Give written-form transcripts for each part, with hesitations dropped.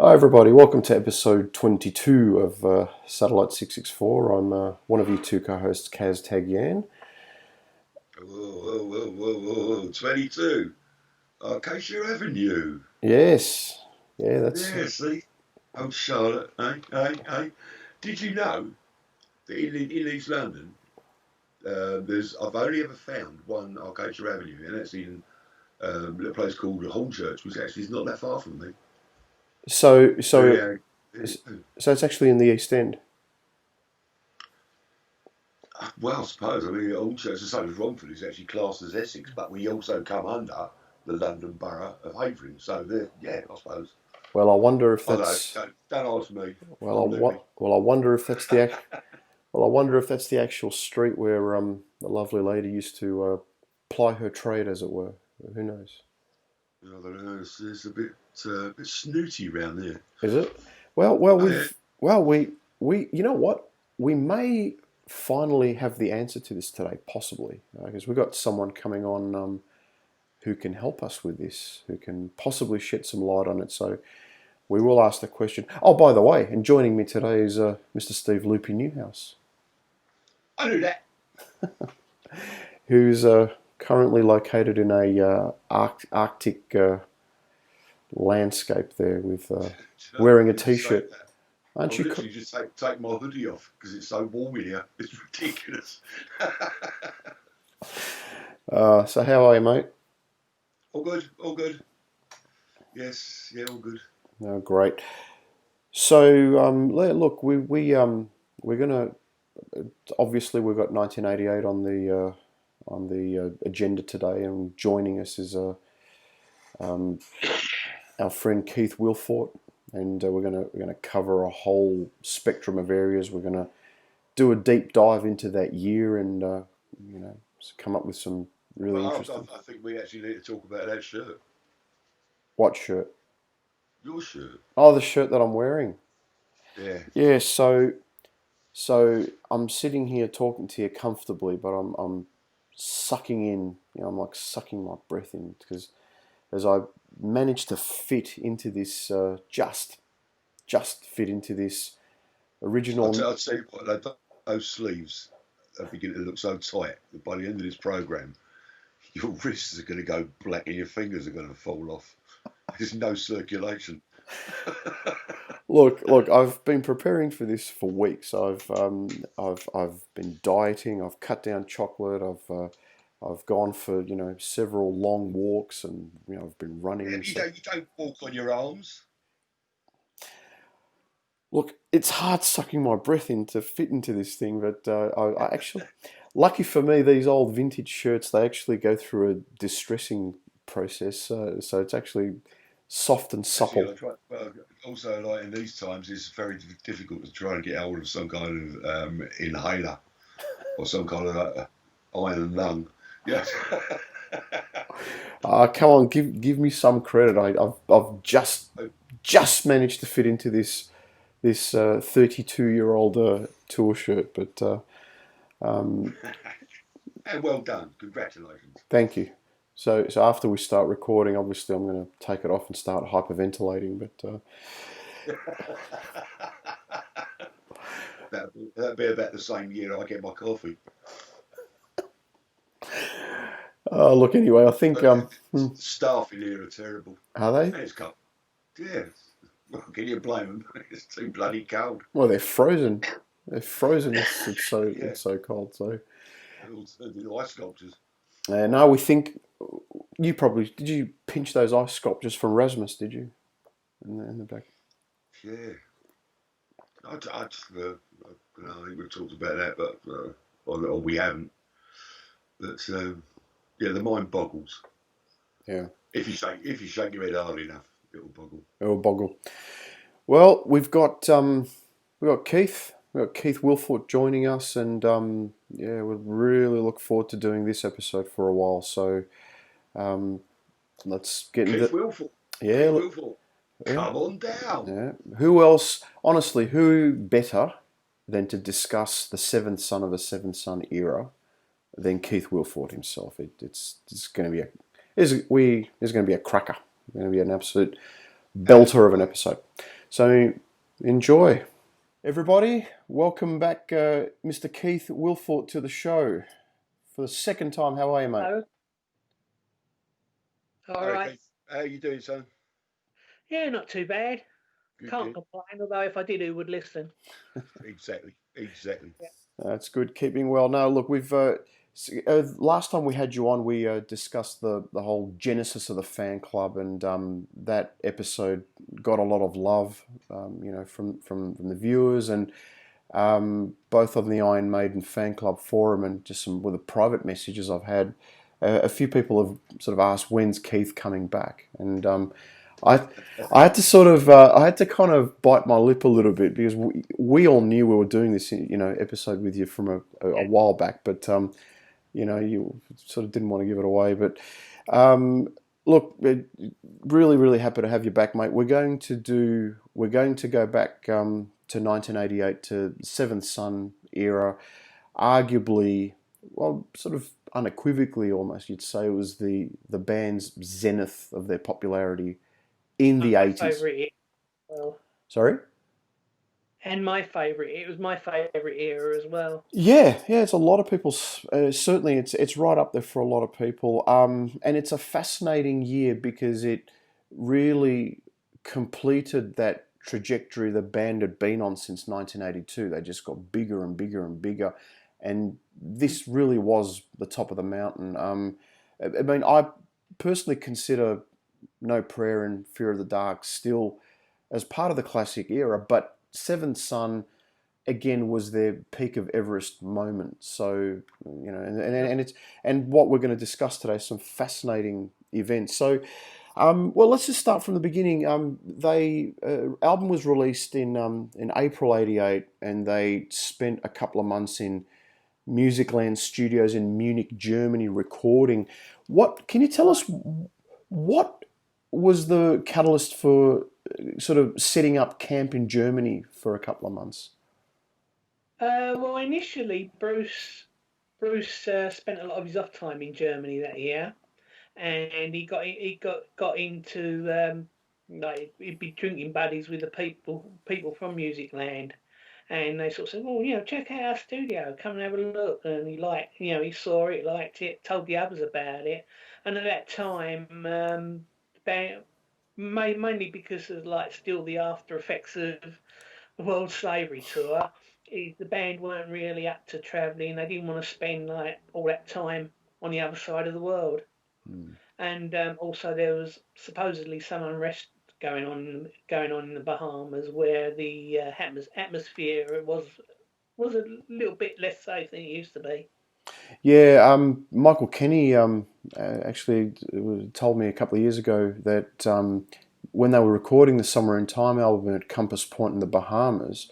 Hi everybody, welcome to episode 22 of Satellite 664. I'm one of you two co-hosts, Kaz Tagyan. Whoa, 22. Acacia Avenue. Yes, yeah, that's... Yeah, see? Oh, Charlotte, eh? Did you know that in East London, I've only ever found one Acacia Avenue, and that's in a little place called Hornchurch, which actually is not that far from me. So, so, Very, very, so it's actually in the East End. well, I suppose. I mean, Hornchurch, the same as Romford, is actually classed as Essex, but we also come under the London Borough of Havering. So, yeah, I suppose. Well, I wonder if I don't know. that's... Don't ask me. Well, Wouldn't let me. I wonder if that's the well, I wonder if that's the actual street where the lovely lady used to ply her trade, as it were. Who knows? I don't know. It's a bit snooty around there. Is it? Well, Oh yeah. we you know what? We may finally have the answer to this today, possibly, because we've got someone coming on who can help us with this, who can possibly shed some light on it. So we will ask the question. Oh, by the way, and joining me today is Mr. Steve Loopy Newhouse, I knew that. who's currently located in a Arctic landscape there with wearing a t-shirt. I Aren't you? literally just take my hoodie off because it's so warm in here. It's ridiculous. So how are you, mate? All good, all good. Yes, yeah, all good. Oh, great. So we're gonna obviously we've got 1988 on the agenda today, and joining us is um, our friend Keith Wilfort, and we're gonna cover a whole spectrum of areas. We're gonna do a deep dive into that year, and come up with some really Well, interesting. I think we actually need to talk about that shirt. What shirt? Your shirt. Oh, the shirt that I'm wearing. Yeah. Yeah. So I'm sitting here talking to you comfortably, but I'm sucking in. I'm like sucking my breath in because as I managed to fit into this, just fit into this original. I'll tell you what, those sleeves are beginning to look so tight that by the end of this program, your wrists are going to go black and your fingers are going to fall off. There's no circulation. Look. I've been preparing for this for weeks. I've been dieting. I've cut down chocolate. I've gone for several long walks, and I've been running Yeah, and stuff. you don't walk on your arms. Look, it's hard sucking my breath in to fit into this thing, but I actually, lucky for me, these old vintage shirts, they actually go through a distressing process, so it's actually soft and Actually, supple. I try. Well, also, like in these times, it's very difficult to try and get hold of some kind of inhaler or some kind of iron lung. Yeah. Come on, give me some credit. I've just managed to fit into this 32-year-old tour shirt, but And well done. Congratulations. thank you. So after we start recording, obviously I'm going to take it off and start hyperventilating, but. That'll be about the same year I get my coffee. Look, anyway, I think But staff in here are terrible. are they? And it's cold. Yeah. Well, can you blame them? It's too bloody cold. Well, they're frozen. They're frozen. Yeah. It's so cold. So The ice sculptures. now we think you probably did. You pinch those ice sculptures from Rasmus? Did you in the back? Yeah. I just, I think we've talked about that, but or we haven't. But yeah, the mind boggles. Yeah, If you shake your head hard enough, it'll boggle. it will boggle. Well, we've got Keith. We've got Keith Wilfort joining us, and yeah, we really look forward to doing this episode for a while. So um, let's get into Keith Wilfort. yeah, Keith Wilfort. yeah, Come on down. yeah. Who else? Honestly, who better than to discuss the seventh son of a seventh son era than Keith Wilfort himself? It's going to be Is going to be a cracker. Going to be an absolute belter of an episode. So enjoy, everybody. Welcome back, Mr. Keith Wilfort, to the show for the second time. How are you, mate? Oh, all Hi, right. Keith. How you doing, son? Yeah, not too bad. Good, Can't good. complain, although if I did, who would listen? Exactly, exactly. Yeah. That's good. Keeping well. No, look, we've last time we had you on, we discussed the whole genesis of the fan club, and that episode got a lot of love, from the viewers, and both on the Iron Maiden fan club forum and just some with the private messages I've had. A few people have sort of asked, when's Keith coming back? And I I had to I had to kind of bite my lip a little bit because we all knew we were doing this episode with you from a while back, but you sort of didn't want to give it away. But look, really really happy to have you back, mate. We're going to go back to 1988, to Seventh Son era, arguably, well, sort of unequivocally almost, you'd say it was the band's zenith of their popularity in the My 80s. favourite. Well, Sorry? and my favourite. It was my favourite era as well. Yeah, yeah, it's a lot of people's. Certainly, it's right up there for a lot of people. And it's a fascinating year because it really completed that trajectory the band had been on since 1982. They just got bigger and bigger and bigger, and this really was the top of the mountain. I mean, I personally consider No Prayer and Fear of the Dark still as part of the classic era, but Seventh Son again was their peak of Everest moment. So and it's and what we're going to discuss today, some fascinating events. So well, let's just start from the beginning. They album was released in April '88, and they spent a couple of months in Musicland Studios in Munich, Germany, recording. What can you tell us? What was the catalyst for sort of setting up camp in Germany for a couple of months? Well, initially, Bruce spent a lot of his off time in Germany that year, and he got into like he'd be drinking buddies with the people from Musicland, and they sort of said, "Well, check out our studio, come and have a look." And he saw it, liked it, told the others about it, and at that time, band, mainly because of like still the after effects of the World Slavery Tour, the band weren't really up to travelling. They didn't want to spend like all that time on the other side of the world, Hmm. and also there was supposedly some unrest going on in the Bahamas, where the atmosphere was a little bit less safe than it used to be. Yeah, Michael Kenny actually told me a couple of years ago that when they were recording the Summer in Time album at Compass Point in the Bahamas,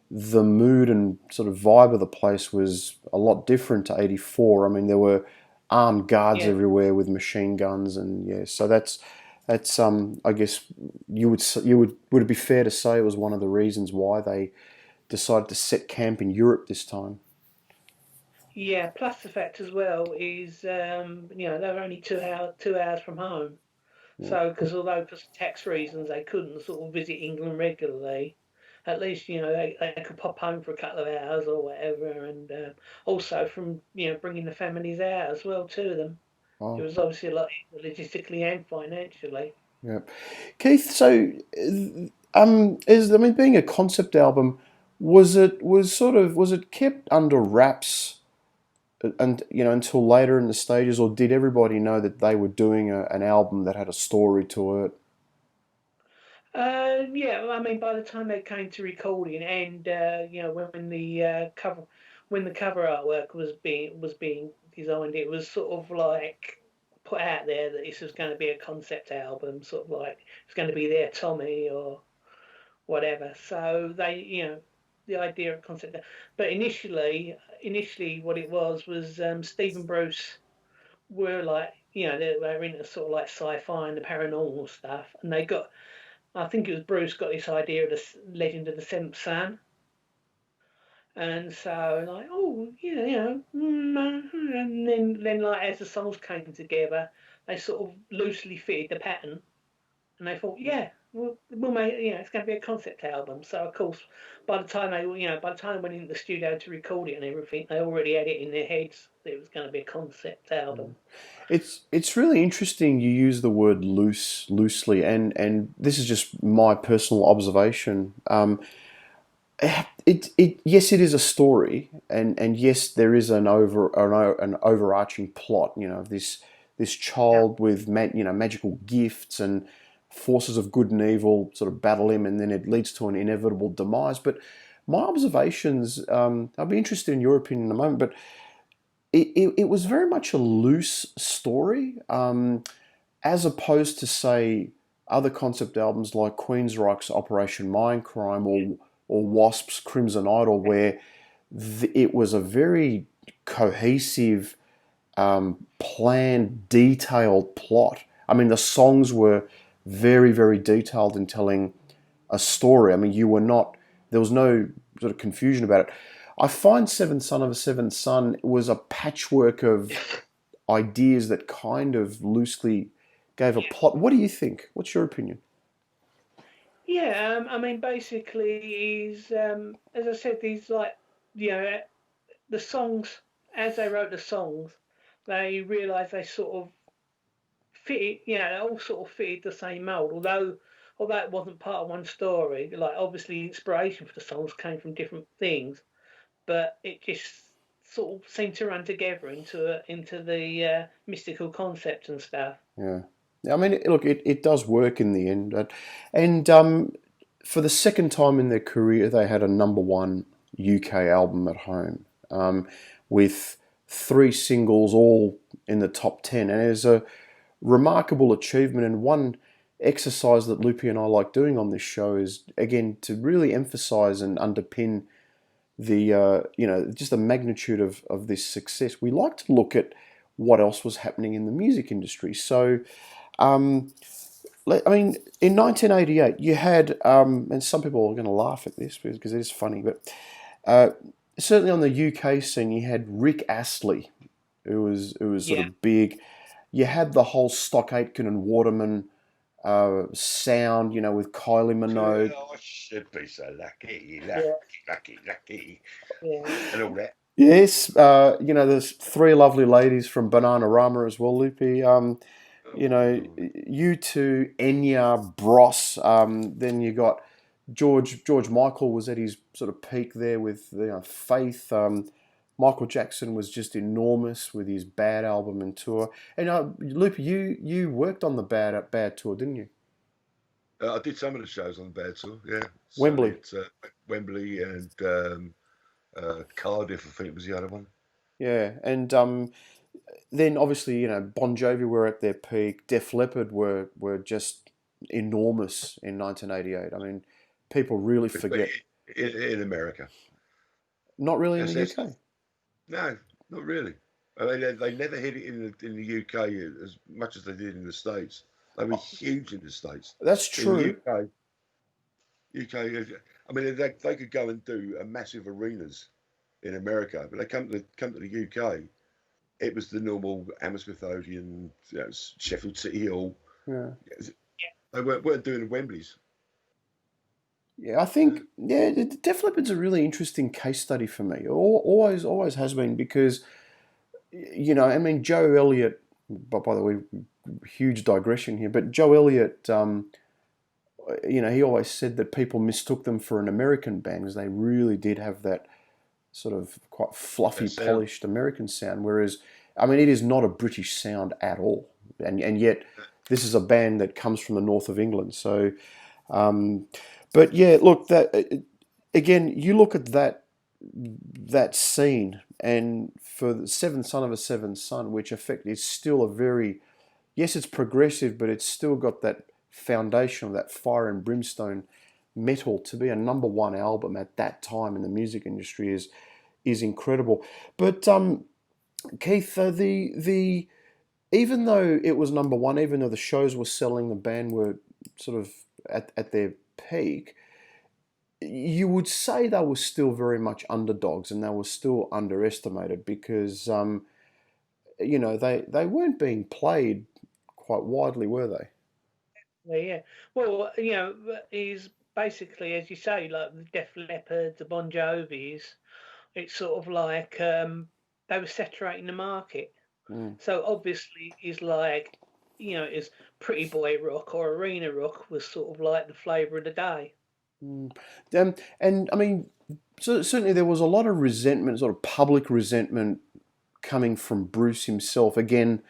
the mood and sort of vibe of the place was a lot different to '84. I mean, there were armed guards Yeah, everywhere with machine guns, and yeah, so that's I guess would it be fair to say it was one of the reasons why they decided to set camp in Europe this time? yeah. Plus the fact as well is they were only 2 hours from home. Yeah. So, because although for tax reasons they couldn't sort of visit England regularly, at least they could pop home for a couple of hours or whatever, and also from bringing the families out as well to them. It Oh, was obviously a lot logistically and financially. yeah. Keith, so being a concept album, was it kept under wraps and until later in the stages, or did everybody know that they were doing an album that had a story to it? Yeah, well, I mean, by the time they came to recording, and when the cover artwork was being designed, it was sort of like put out there that this was going to be a concept album, sort of like it's going to be their Tommy or whatever. So the idea of concept, but initially, what it was Stephen Bruce were like, they were into sort of like sci-fi and the paranormal stuff, and I think it was Bruce got this idea of the Legend of the Seventh Son, and so like, oh, and then like as the songs came together, they sort of loosely fitted the pattern, and they thought, yeah, we'll make it's going to be a concept album. So of course, by the time by the time they went into the studio to record it and everything, they already had it in their heads that it was going to be a concept album. It's really interesting you use the word loosely, and this is just my personal observation. Yes, it is a story, and yes, there is an overarching plot. This Yeah, child with magical gifts and forces of good and evil sort of battle him, and then it leads to an inevitable demise. But my observations, I'll be interested in your opinion in a moment, but it was very much a loose story, as opposed to, say, other concept albums like Queensryche's Operation Mindcrime or Wasp's Crimson Idol, where it was a very cohesive, planned, detailed plot. I mean, the songs were very, very detailed in telling a story. I mean, there was no sort of confusion about it. I find Seventh Son of a Seventh Son was a patchwork of ideas that kind of loosely gave a plot. What do you think? What's your opinion? yeah. I mean, basically, he's as I said, these like you know the songs as they wrote the songs, they realised they sort of fitted, they all sort of fitted the same mold. Although it wasn't part of one story, like obviously inspiration for the songs came from different things, but it just sort of seemed to run together into the mystical concept and stuff. Yeah. I mean, look, it does work in the end. And for the second time in their career, they had a number one UK album at home, with three singles all in the top 10. And it is a remarkable achievement. And one exercise that Loopy and I like doing on this show is, again, to really emphasize and underpin the just the magnitude of this success. We like to look at what else was happening in the music industry. So, um, I mean, in 1988, you had, and some people are going to laugh at this because it is funny, but uh, certainly on the UK scene, you had Rick Astley, who was sort Yeah, of big. You had the whole Stock Aitken and Waterman sound, with Kylie Minogue. I should be so lucky, yeah, lucky, yeah, and all that. Yes, there's three lovely ladies from Bananarama as well, Loopy. Oh, You two, Enya, Bros. Then you got George Michael was at his sort of peak there with Faith. Michael Jackson was just enormous with his Bad album and tour. And Loopy, you worked on the Bad tour, didn't you? I did some of the shows on the Bad Tour, yeah. Certainly Wembley. at Wembley and Cardiff, I think was the other one. Yeah, and then obviously Bon Jovi were at their peak. Def Leppard were just enormous in 1988. I mean, people really But forget. in America. Not really in That's, the that's, UK. no, not really. I mean, they never hit it in the UK as much as they did in the States. They were huge in the States. That's In the true. UK, I mean, they could go and do a massive arenas in America, but they come to the UK. It was the normal Hammersmith Odeon, Sheffield City Hall. Yeah, They weren't doing the Wembleys. yeah. I think Def Leppard's a really interesting case study for me. Always has been because I mean Joe Elliott. But by the way, huge digression here. But Joe Elliott, he always said that people mistook them for an American band because they really did have that sort of quite fluffy, That sound. polished American sound. Whereas, I mean, it is not a British sound at all, and yet this is a band that comes from the north of England. So, um, but yeah, look, that again, you look at that scene, and for the Seventh Son of a Seventh Son, which effect is still a very, yes, it's progressive, but it's still got that foundation of that fire and brimstone metal to be a number one album at that time in the music industry is incredible. But Keith, the even though it was number one, even though the shows were selling, the band were sort of at their peak, you would say they were still very much underdogs and they were still underestimated because they weren't being played quite widely, were they? Yeah. Well, is basically, as you say, like the Def Leppard, the Bon Jovis. It's sort of like they were saturating the market. Mm. So obviously, is like, is Pretty Boy rock or arena rock was sort of like the flavour of the day. Mm. And I mean, so certainly there was a lot of resentment, sort of public resentment, coming from Bruce himself. Again,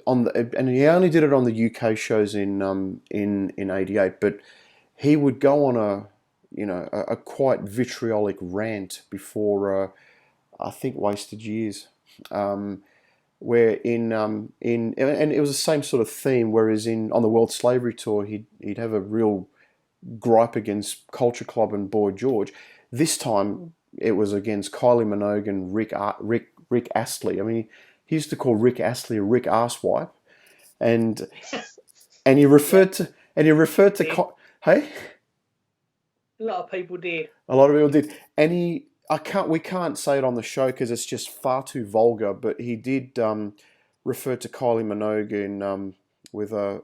and he only did it on the UK shows in '88, but he would go on a quite vitriolic rant before I think Wasted Years, where in and it was the same sort of theme. Whereas in on the World Slavery Tour, he'd have a real gripe against Culture Club and Boy George. This time it was against Kylie Minogue and Rick Astley. I mean, he used to call Rick Astley a Rick Asswipe, and and he Yeah, referred to hey, a lot of people did. a lot of people did, and we can't say it on the show because it's just far too vulgar. But he did refer to Kylie Minogue in with a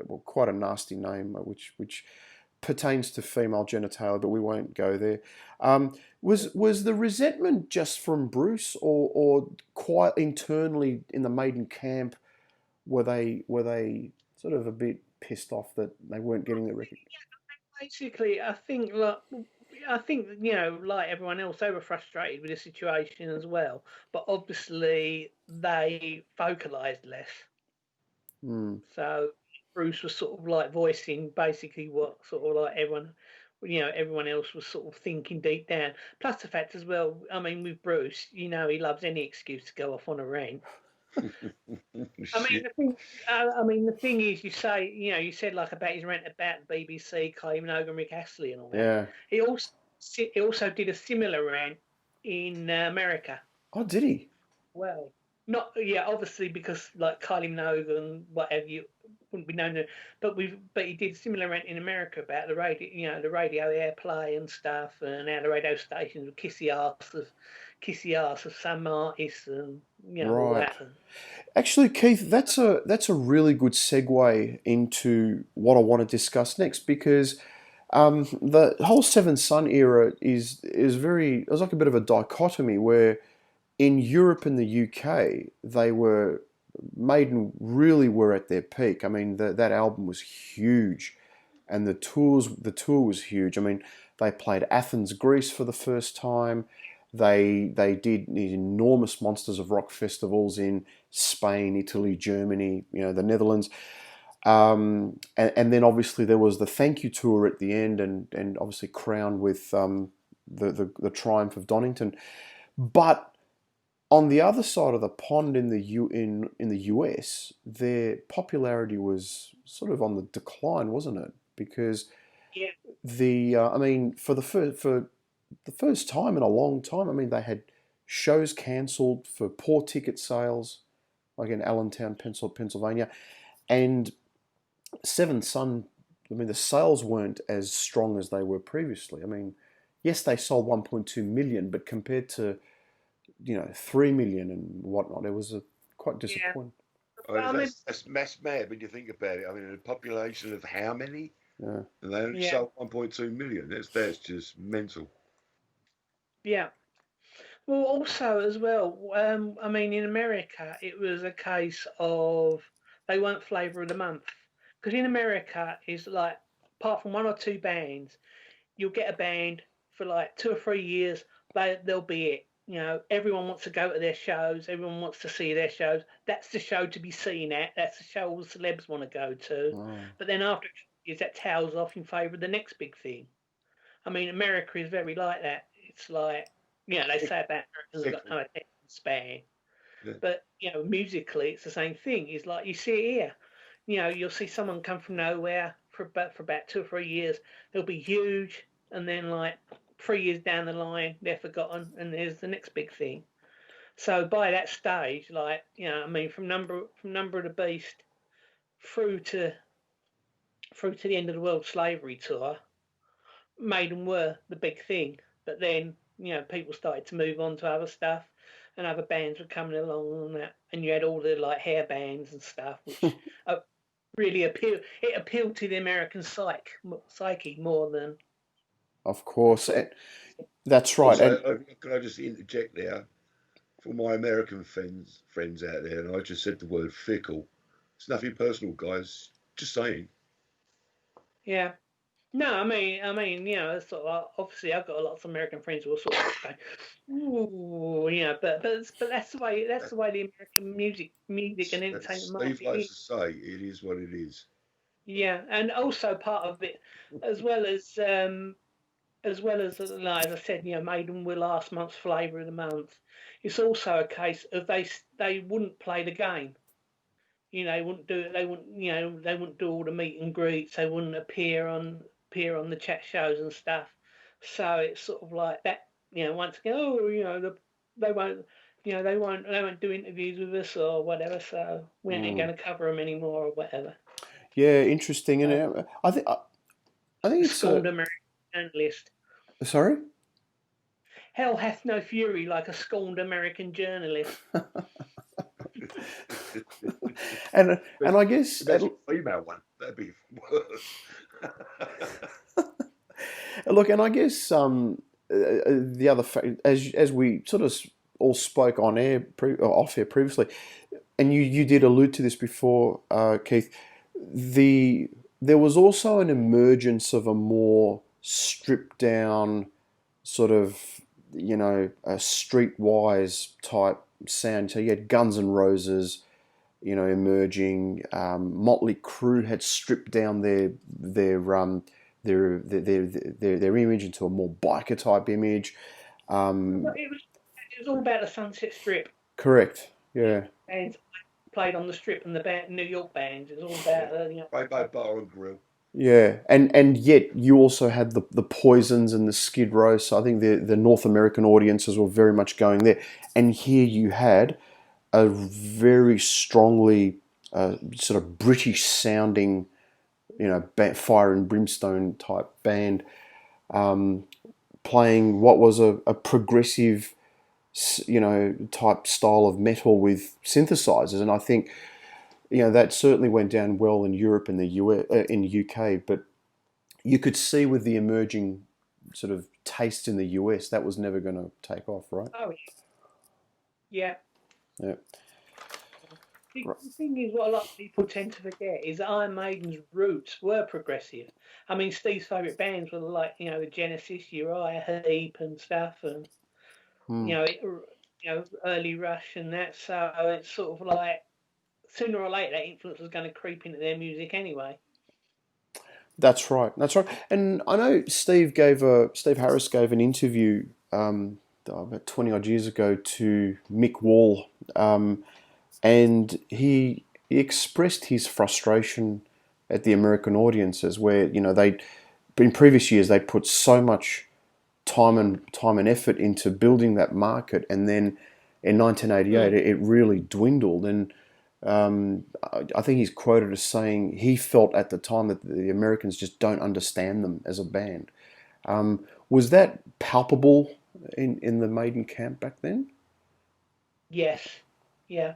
well, quite a nasty name, which pertains to female genitalia, but we won't go there. Was the resentment just from Bruce, or quite internally in the Maiden camp? Were they sort of a bit pissed off that they weren't getting the record? Basically, I think like everyone else, they were frustrated with the situation as well. But obviously, they vocalised less. Hmm. So Bruce was sort of like voicing basically what sort of like everyone else was sort of thinking deep down. Plus the fact as well, I mean, with Bruce, he loves any excuse to go off on a rant. I mean, Shit. the thing is, you said like about his rant about BBC, Kylie Minogue, and Rick Astley, and all that. Yeah. He also did a similar rant in America. Oh, did he? Well, not yeah, obviously because like Kylie Minogue and whatever you wouldn't be known, but he did similar rant in America about the radio airplay and stuff, and how the radio stations would kiss the ass of some artists, and all Right. that. And, Actually, Keith, that's a really good segue into what I want to discuss next because the whole Seven Sun era is very. It was like a bit of a dichotomy where in Europe and the UK Maiden really were at their peak. I mean, that album was huge, and the tour was huge. I mean, they played Athens, Greece for the first time. They did these enormous Monsters of Rock festivals in Spain, Italy, Germany, the Netherlands. And then obviously there was the thank you tour at the end, and obviously crowned with the triumph of Donington. But on the other side of the pond in the US, their popularity was sort of on the decline, wasn't it? Because yeah, I mean, for the first time in a long time, I mean, they had shows cancelled for poor ticket sales, like in Allentown, Pennsylvania, and Seven Sun. I mean, the sales weren't as strong as they were previously. I mean, yes, they sold 1.2 million, but compared to 3 million and whatnot, it was quite yeah. disappointing. I But mean, I mean, that's mass mad when you think about it. I mean, a population of how many? Yeah. And they only yeah, sold 1.2 million. That's just mental. yeah. Well, also as well, I mean, in America, it was a case of they weren't flavour of the month because in America, it's like apart from one or two bands, you'll get a band for like 2 or 3 years. They'll be it. Everyone wants to go to their shows. Everyone wants to see their shows. That's the show to be seen at. That's the show all the celebs want to go to. Oh, But then after is that tails off in favour of the next big thing. I mean, America is very like that. It's like, they Fick- say about Americans have got Fickle. no attention span, Yeah. but musically, it's the same thing. It's like you see it here. You'll see someone come from nowhere for about 2 or 3 years. They'll be huge, and then like 3 years down the line, they're forgotten, and there's the next big thing. So by that stage, like I mean, from Number of the Beast through to through to the end of the World Slavery Tour, Maiden were the big thing. But then, people started to move on to other stuff. and other bands were coming along and that, and you had all the like hair bands and stuff, which really appealed to the American psyche more than. Of course, that's right. Also, And can I just interject there for my American friends out there? And I just said the word fickle. It's nothing personal, guys. Just saying. Yeah. No, it's sort of obviously I've got a lot of American friends who are sort of going, ooh, but that's the way the American music and As entertainment Steve market likes is. to say, it is what it is. Yeah, and also part of it, as well as like as I said, Maiden were last month's flavour of the month. It's also a case of they wouldn't play the game. They wouldn't do it. They wouldn't do all the meet and greets. They wouldn't appear on the chat shows and stuff. So it's sort of like that. Once again, they won't. They won't do interviews with us or whatever. So we ain't going to cover them anymore or whatever. yeah, interesting. And I think it's Scorned American journalist. sorry. Hell hath no fury like a scorned American journalist. and I guess Imagine a female one. That'd be worse. look, and I guess the other as we sort of all spoke on air or off air previously, and you did allude to this before, Keith. There was also an emergence of a more stripped down sort of a streetwise type sound. So you had Guns N' Roses, emerging. Motley Crue had stripped down their image into a more biker type image. It was all about the Sunset Strip. Correct. Yeah. And played on the Strip and the New York bands. It was all about Bye bar and grill. Yeah, and yet you also had the Poisons and the Skid Row. So I think the North American audiences were very much going there. And here you had a very strongly sort of British sounding, fire and brimstone type band, playing what was a progressive, type style of metal with synthesizers. And I think, that certainly went down well in Europe and the US, in the UK. But you could see with the emerging sort of taste in the US, that was never going to take off, right? oh yeah. Yeah. The thing is, what a lot of people tend to forget is that Iron Maiden's roots were progressive. I mean, Steve's favourite bands were like, the Genesis, Uriah Heep and stuff, and Hmm. early Rush and that. So it's sort of like sooner or later that influence was going to creep into their music anyway. That's right. That's right. And I know Steve Harris gave an interview about 20 odd years ago to Mick Wall, and he expressed his frustration at the American audiences, where they in previous years they put so much time and effort into building that market, and then in 1988 it really dwindled. And I think he's quoted as saying he felt at the time that the Americans just don't understand them as a band. Was that palpable in the Maiden camp back then? Yes. Yeah.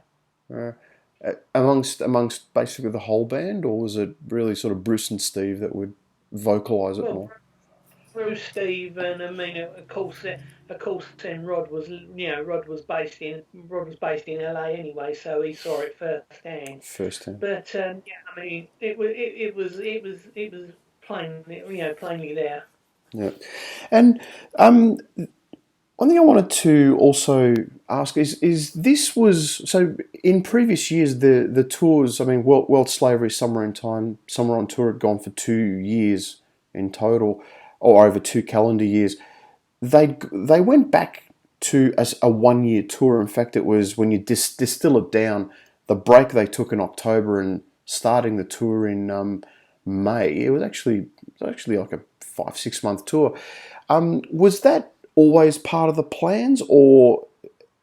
Amongst basically the whole band, or was it really sort of Bruce and Steve that would vocalise it Well, more? Bruce, Steve, and I mean, of course, then Rod was based in LA anyway, so he saw it firsthand. First time. But I mean, it was plainly there. Yeah, and one thing I wanted to also ask is this was so in previous years the tours. I mean, World Slavery Summer in Time, Summer on Tour had gone for 2 years in total, or over 2 calendar years. They went back to a 1 year tour. In fact, it was when you distill it down, the break they took in October and starting the tour in May. It was actually like a 5-6 month tour. Was that always part of the plans, or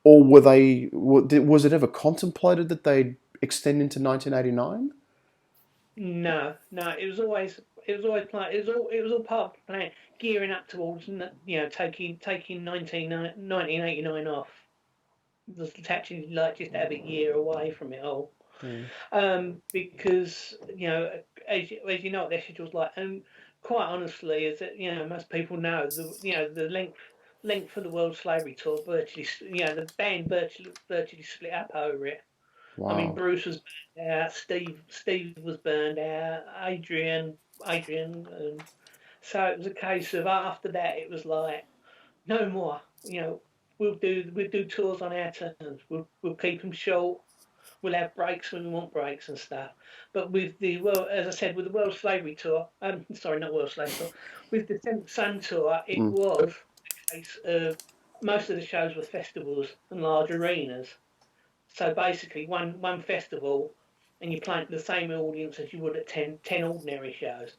was it ever contemplated that they'd extend into 1989? No, it was always planned. It was all part of the plan, gearing up towards taking 1989 off. was actually like just have a year away from it all. Because as you know what their schedule's like, and quite honestly, as most people know, the length of the World Slavery Tour virtually, the band virtually split up over it. I mean, Wow. Bruce was burned out, Steve was burned out, Adrian, and so it was a case of after that, it was like no more. We'll do tours on our terms. We'll keep them short. We'll have breaks when we want breaks and stuff. But with as I said, with the World Slavery Tour, sorry, not World Slavery Tour, with the Seventh Sun Tour, it Mm. was a case of most of the shows were festivals and large arenas. So basically, one festival, and you're playing to the same audience as you would at 10 ordinary shows.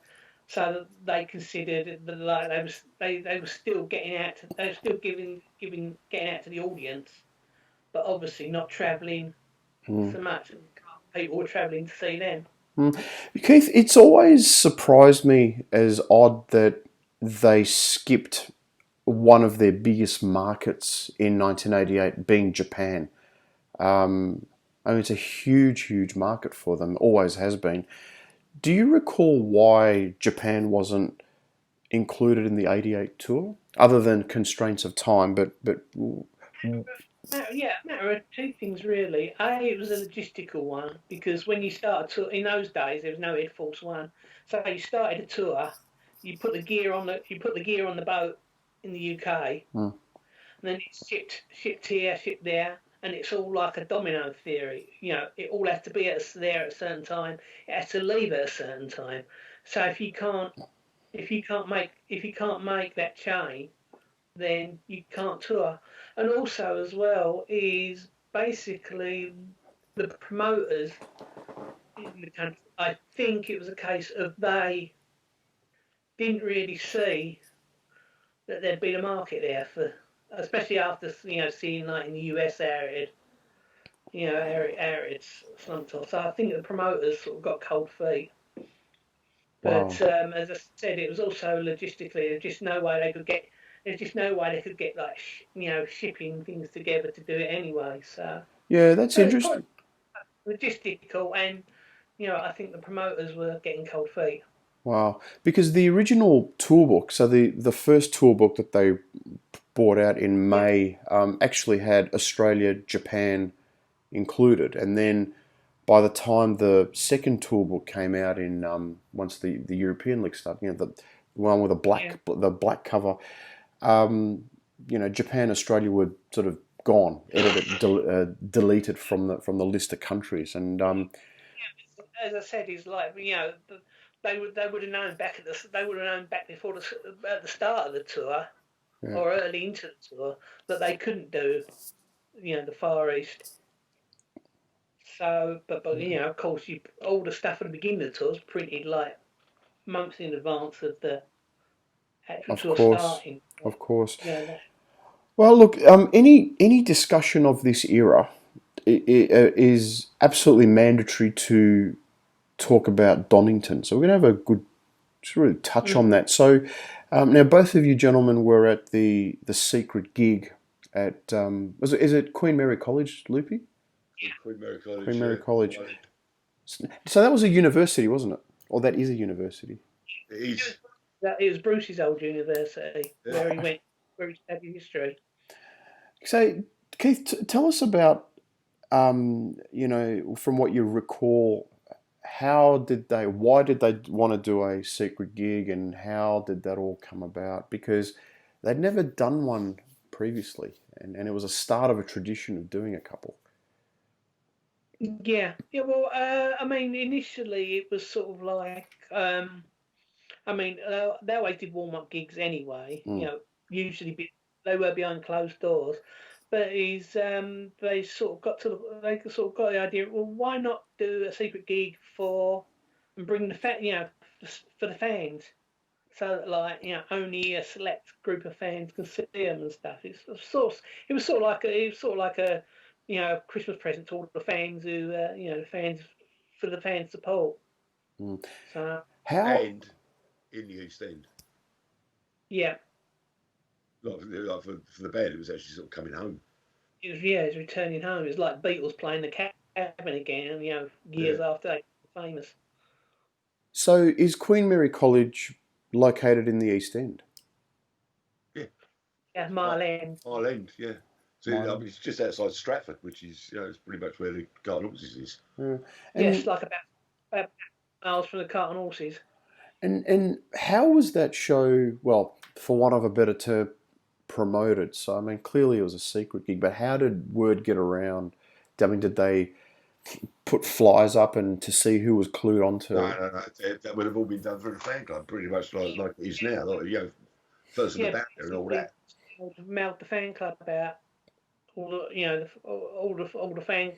So they considered that like they were still getting out. They were still giving getting out to the audience, but obviously not travelling Mm. so much. People were travelling to see them. Mm. Keith, it's always surprised me as odd that they skipped one of their biggest markets in 1988, being Japan. I mean, it's a huge, huge market for them, always has been. Do you recall why Japan wasn't included in the '88 tour, other than constraints of time? But Matter of two things really. A, it was a logistical one because when you start a tour in those days, there was no Air Force One, so you started a tour. You put the gear on the boat in the UK, mm, and then it's shipped here, shipped there, and it's all like a domino theory. It all has to be there at a certain time. It has to leave at a certain time. So if you can't make that chain, then you can't tour. And also as well is basically the promoters in the country. I think it was a case of they didn't really see that there'd been a market there for, especially after seeing like in the US area, it's slumped off. So I think the promoters sort of got cold feet. wow. But as I said, it was also logistically. There's just no way they could get. There's just no way they could get like shipping things together to do it anyway. Yeah, that's So it's quite interesting. logistical, and I think the promoters were getting cold feet. Wow, because the original tour book, so the first tour book that they brought out in Yeah, May, actually had Australia, Japan included, and then by the time the second tour book came out in once the European league started, the one with yeah, the black cover, um, Japan, Australia were sort of gone, deleted from the list of countries, and as I said, is like they would have known back before at the start of the tour yeah, or early into the tour that they couldn't do the Far East. So, but of course, all the stuff at the beginning of the tour is printed like months in advance of the actual of tour course, starting. of course. Yeah, Well, look, any discussion of this era is absolutely mandatory to talk about Donington. So we're going to have a good sort of touch on mm, that. So now both of you gentlemen were at the secret gig at is it Queen Mary College, Loopy? Queen Mary Queen College, Mary yeah. College. So that was a university, wasn't it? Or that is a university. It is. it was Bruce's old university Yeah. where he went, where he studied history. So Keith, tell us about from what you recall, why did they want to do a secret gig, and how did that all come about? Because they'd never done one previously, and it was a start of a tradition of doing a couple. Yeah, yeah. Well, I mean, initially it was sort of like, I mean, they always did warm up gigs anyway. Mm. Usually they were behind closed doors, but they sort of got the idea. Well, why not do a secret gig and bring for the fans, so that like only a select group of fans can see them and stuff. It was sort of like a Christmas present to all the fans who fans for the fan support. Mm. So How And in the East End. yeah, Like for the band, it was actually sort of coming home. It's returning home. It's like Beatles playing the Cabin again, years after they were famous. So is Queen Mary College located in the East End? Yeah. Yeah, Mile End. Mile End, yeah. So I mean, it's just outside Stratford, which is it's pretty much where the Garden Horses is. Yeah. Yes, like about miles from the Cart and Horses. And how was that show? Well, for want of a better term, promoted. So I mean, clearly it was a secret gig, but how did word get around? I mean, did they put flyers up and to see who was clued onto? No. That would have all been done through the fan club, pretty much like it is now. Like, first in the back there and all that. Mailed the fan club out. All the fan,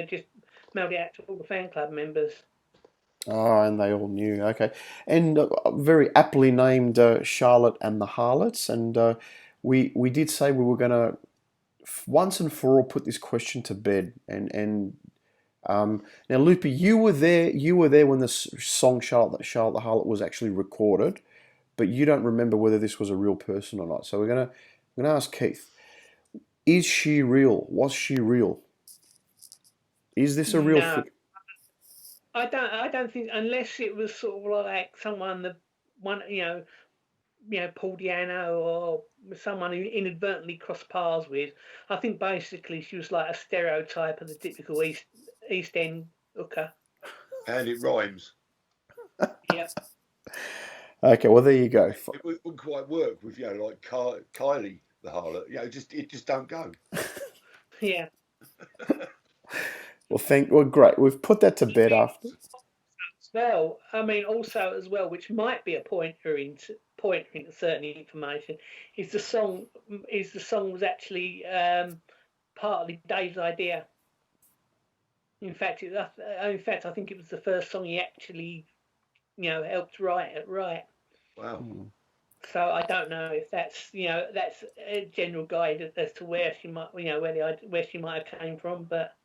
just mailed it out to all the fan club members. Oh, and they all knew. Okay, and very aptly named Charlotte and the Harlots. And we did say we were going to once and for all put this question to bed. And now, Loopy, you were there. You were there when the song Charlotte the Harlot was actually recorded, but you don't remember whether this was a real person or not. So we're gonna ask Keith: is she real? Was she real? Is this a real thing? I don't think, unless it was sort of like someone that Paul Diano or someone who inadvertently crossed paths with. I think basically she was like a stereotype of the typical East End hooker. And it rhymes. Yep. Okay, well there you go. It wouldn't quite work with like Kylie the harlot. It just don't go. Yeah. Well, great. We've put that to bed after. Well, I mean, also as well, which might be a pointer into certain information, is the song was actually partly Dave's idea. In fact, I think it was the first song he actually, helped write. Wow. So I don't know if that's a general guide as to where she might where she might have came from, but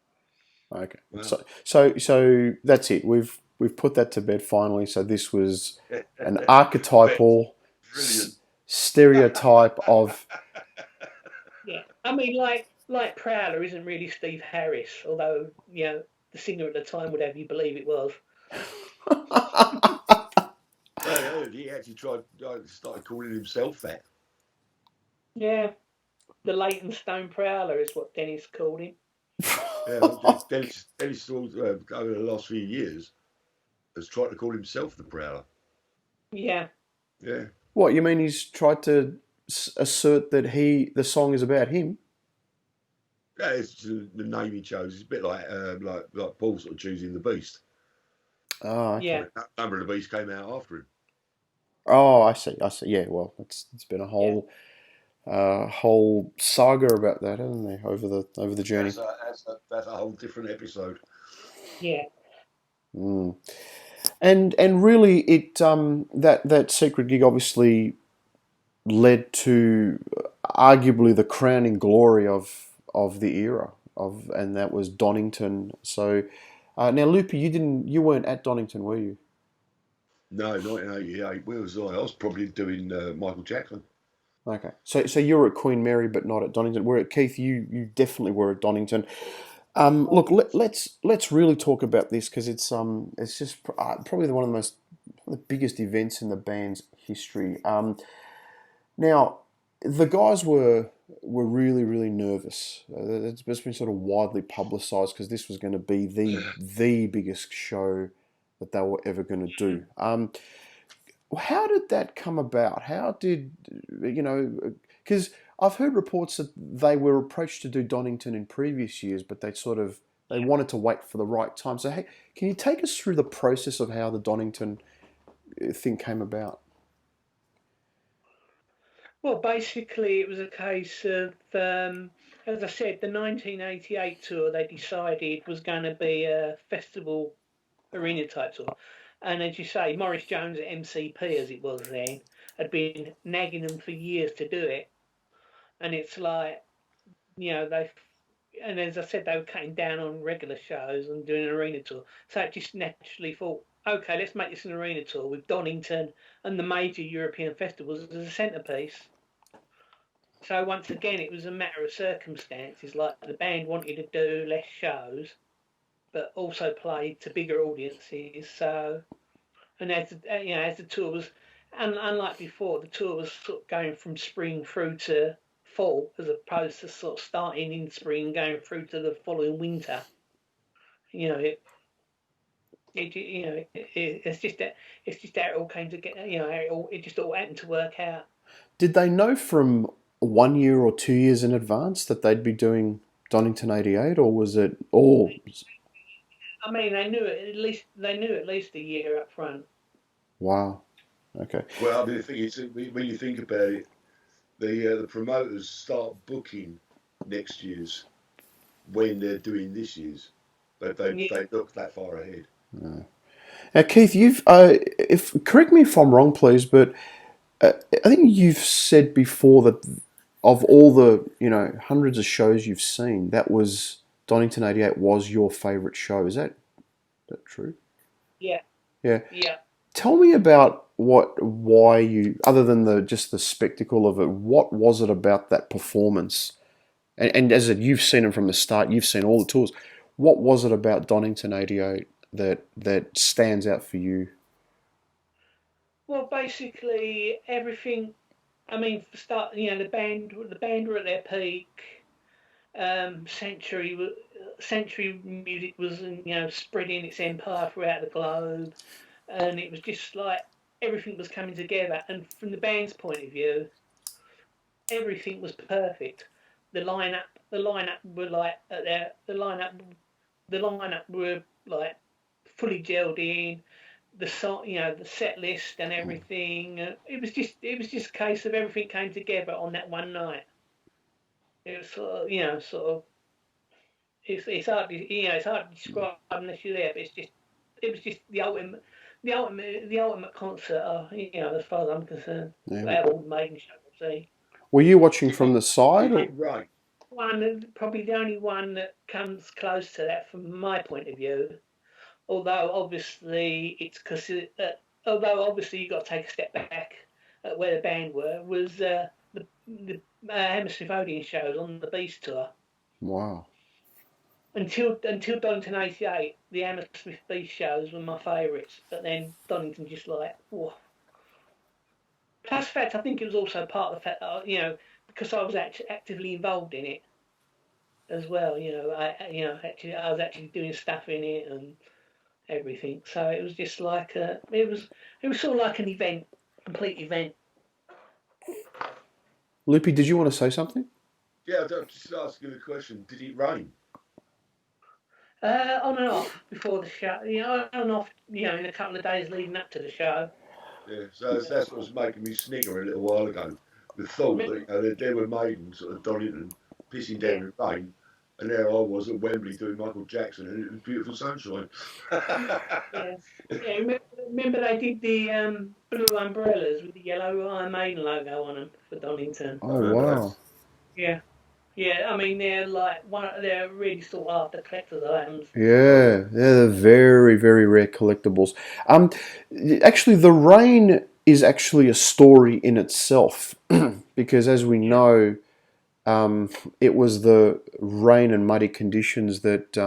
okay. Wow. So that's it. We've put that to bed finally. So this was an archetypal stereotype of. Yeah, I mean, like Prowler isn't really Steve Harris, although the singer at the time would have you believe it was. He actually started calling himself that. Yeah, the Leytonstone Prowler is what Dennis called him. Yeah, Dennis over the last few years has tried to call himself the Prowler. Yeah. Yeah. What, you mean he's tried to assert that the song is about him? Yeah, it's the name he chose. It's a bit like Paul sort of choosing the Beast. Oh, okay. Yeah. Number of the Beast came out after him. Oh, I see. Yeah, well, it's been a whole whole saga about that, hasn't there, over the journey? That's a whole different episode. Yeah. Mm. And really, it that secret gig obviously led to arguably the crowning glory of the era and that was Donington. So now, Loopy, you weren't at Donington, were you? No, 1988. Where was I? I was probably doing Michael Jackson. Okay, so you were at Queen Mary, but not at Donington. We're at Keith. You definitely were at Donington. Look, let's really talk about this because it's just probably one of the biggest events in the band's history. Now, the guys were really nervous. It's been sort of widely publicised because this was going to be the biggest show that they were ever going to do. How did that come about? How did because I've heard reports that they were approached to do Donington in previous years, but they wanted to wait for the right time. So, hey, can you take us through the process of how the Donington thing came about? Well, basically, it was a case of, as I said, the 1988 tour they decided was going to be a festival arena type tour. And as you say, Maurice Jones at MCP, as it was then, had been nagging them for years to do it. And it's like, and as I said, they were cutting down on regular shows and doing an arena tour. So it just naturally thought, okay, let's make this an arena tour with Donington and the major European festivals as a centrepiece. So once again, it was a matter of circumstances. Like the band wanted to do less shows, but also play to bigger audiences. So, and as as the tour was, unlike before, the tour was sort of going from spring through to fall, as opposed to sort of starting in spring, going through to the following winter. You know, it's just that it all came together. It just all happened to work out. Did they know from 1 year or 2 years in advance that they'd be doing Donington '88, or was it all? I mean, they knew it at least. They knew at least a year up front. Wow. Okay. Well, I mean, the thing is, when you think about it, the promoters start booking next year's when they're doing this year's. Yeah, They look that far ahead. Now, Keith, you've if correct me if I'm wrong, please, but I think you've said before that of all the hundreds of shows you've seen, that was Donington '88 was your favourite show. Is that true? yeah, Yeah. yeah. Tell me about why you, other than just the spectacle of it, what was it about that performance? And as you've seen it from the start, you've seen all the tours. What was it about Donington '88 that stands out for you? Well, basically everything. I mean, for start, the band were at their peak. Century music was, spreading its empire throughout the globe, and it was just like everything was coming together. And from the band's point of view, everything was perfect. The lineup were like at their, the lineup were like fully gelled in. The song, the set list and everything. It was just a case of everything came together on that one night. It was sort of it's hard to describe unless you're there. But it was just the ultimate concert. As far as I'm concerned, Yeah. out of all the Maiden shows I've seen. Were you watching Did it, from the side, did or? it rain? Probably the only one that comes close to that from my point of view. Although obviously you got to take a step back at where the band was the Hammersmith Odeon shows on the Beast tour. Wow. Until Donington '88, the Hammersmith Beast shows were my favourites, but then Donington just like, whoa. Plus, the fact I think it was also part of the fact that because I was actually actively involved in it as well. Actually I was actually doing stuff in it and everything. So it was just like it was sort of like an event, complete event. Loopy, did you want to say something? Yeah, I'm just asking the question. Did it rain? On and off before the show, on and off, in a couple of days leading up to the show. Yeah, so that's what was making me snigger a little while ago. The thought that there were Maiden sort of Donington pissing down Yeah, with rain, and there I was at Wembley doing Michael Jackson, and it was beautiful sunshine. yeah, yeah. Remember they did the blue umbrellas with the yellow Iron Maiden logo on them for Donington. I Oh, remember that. wow. Yeah, yeah. I mean, they're like they're really sought after collector's items. Yeah, they're very, very rare collectibles. Um, Actually, the rain is actually a story in itself because, as we Yeah, know, it was the rain and muddy conditions that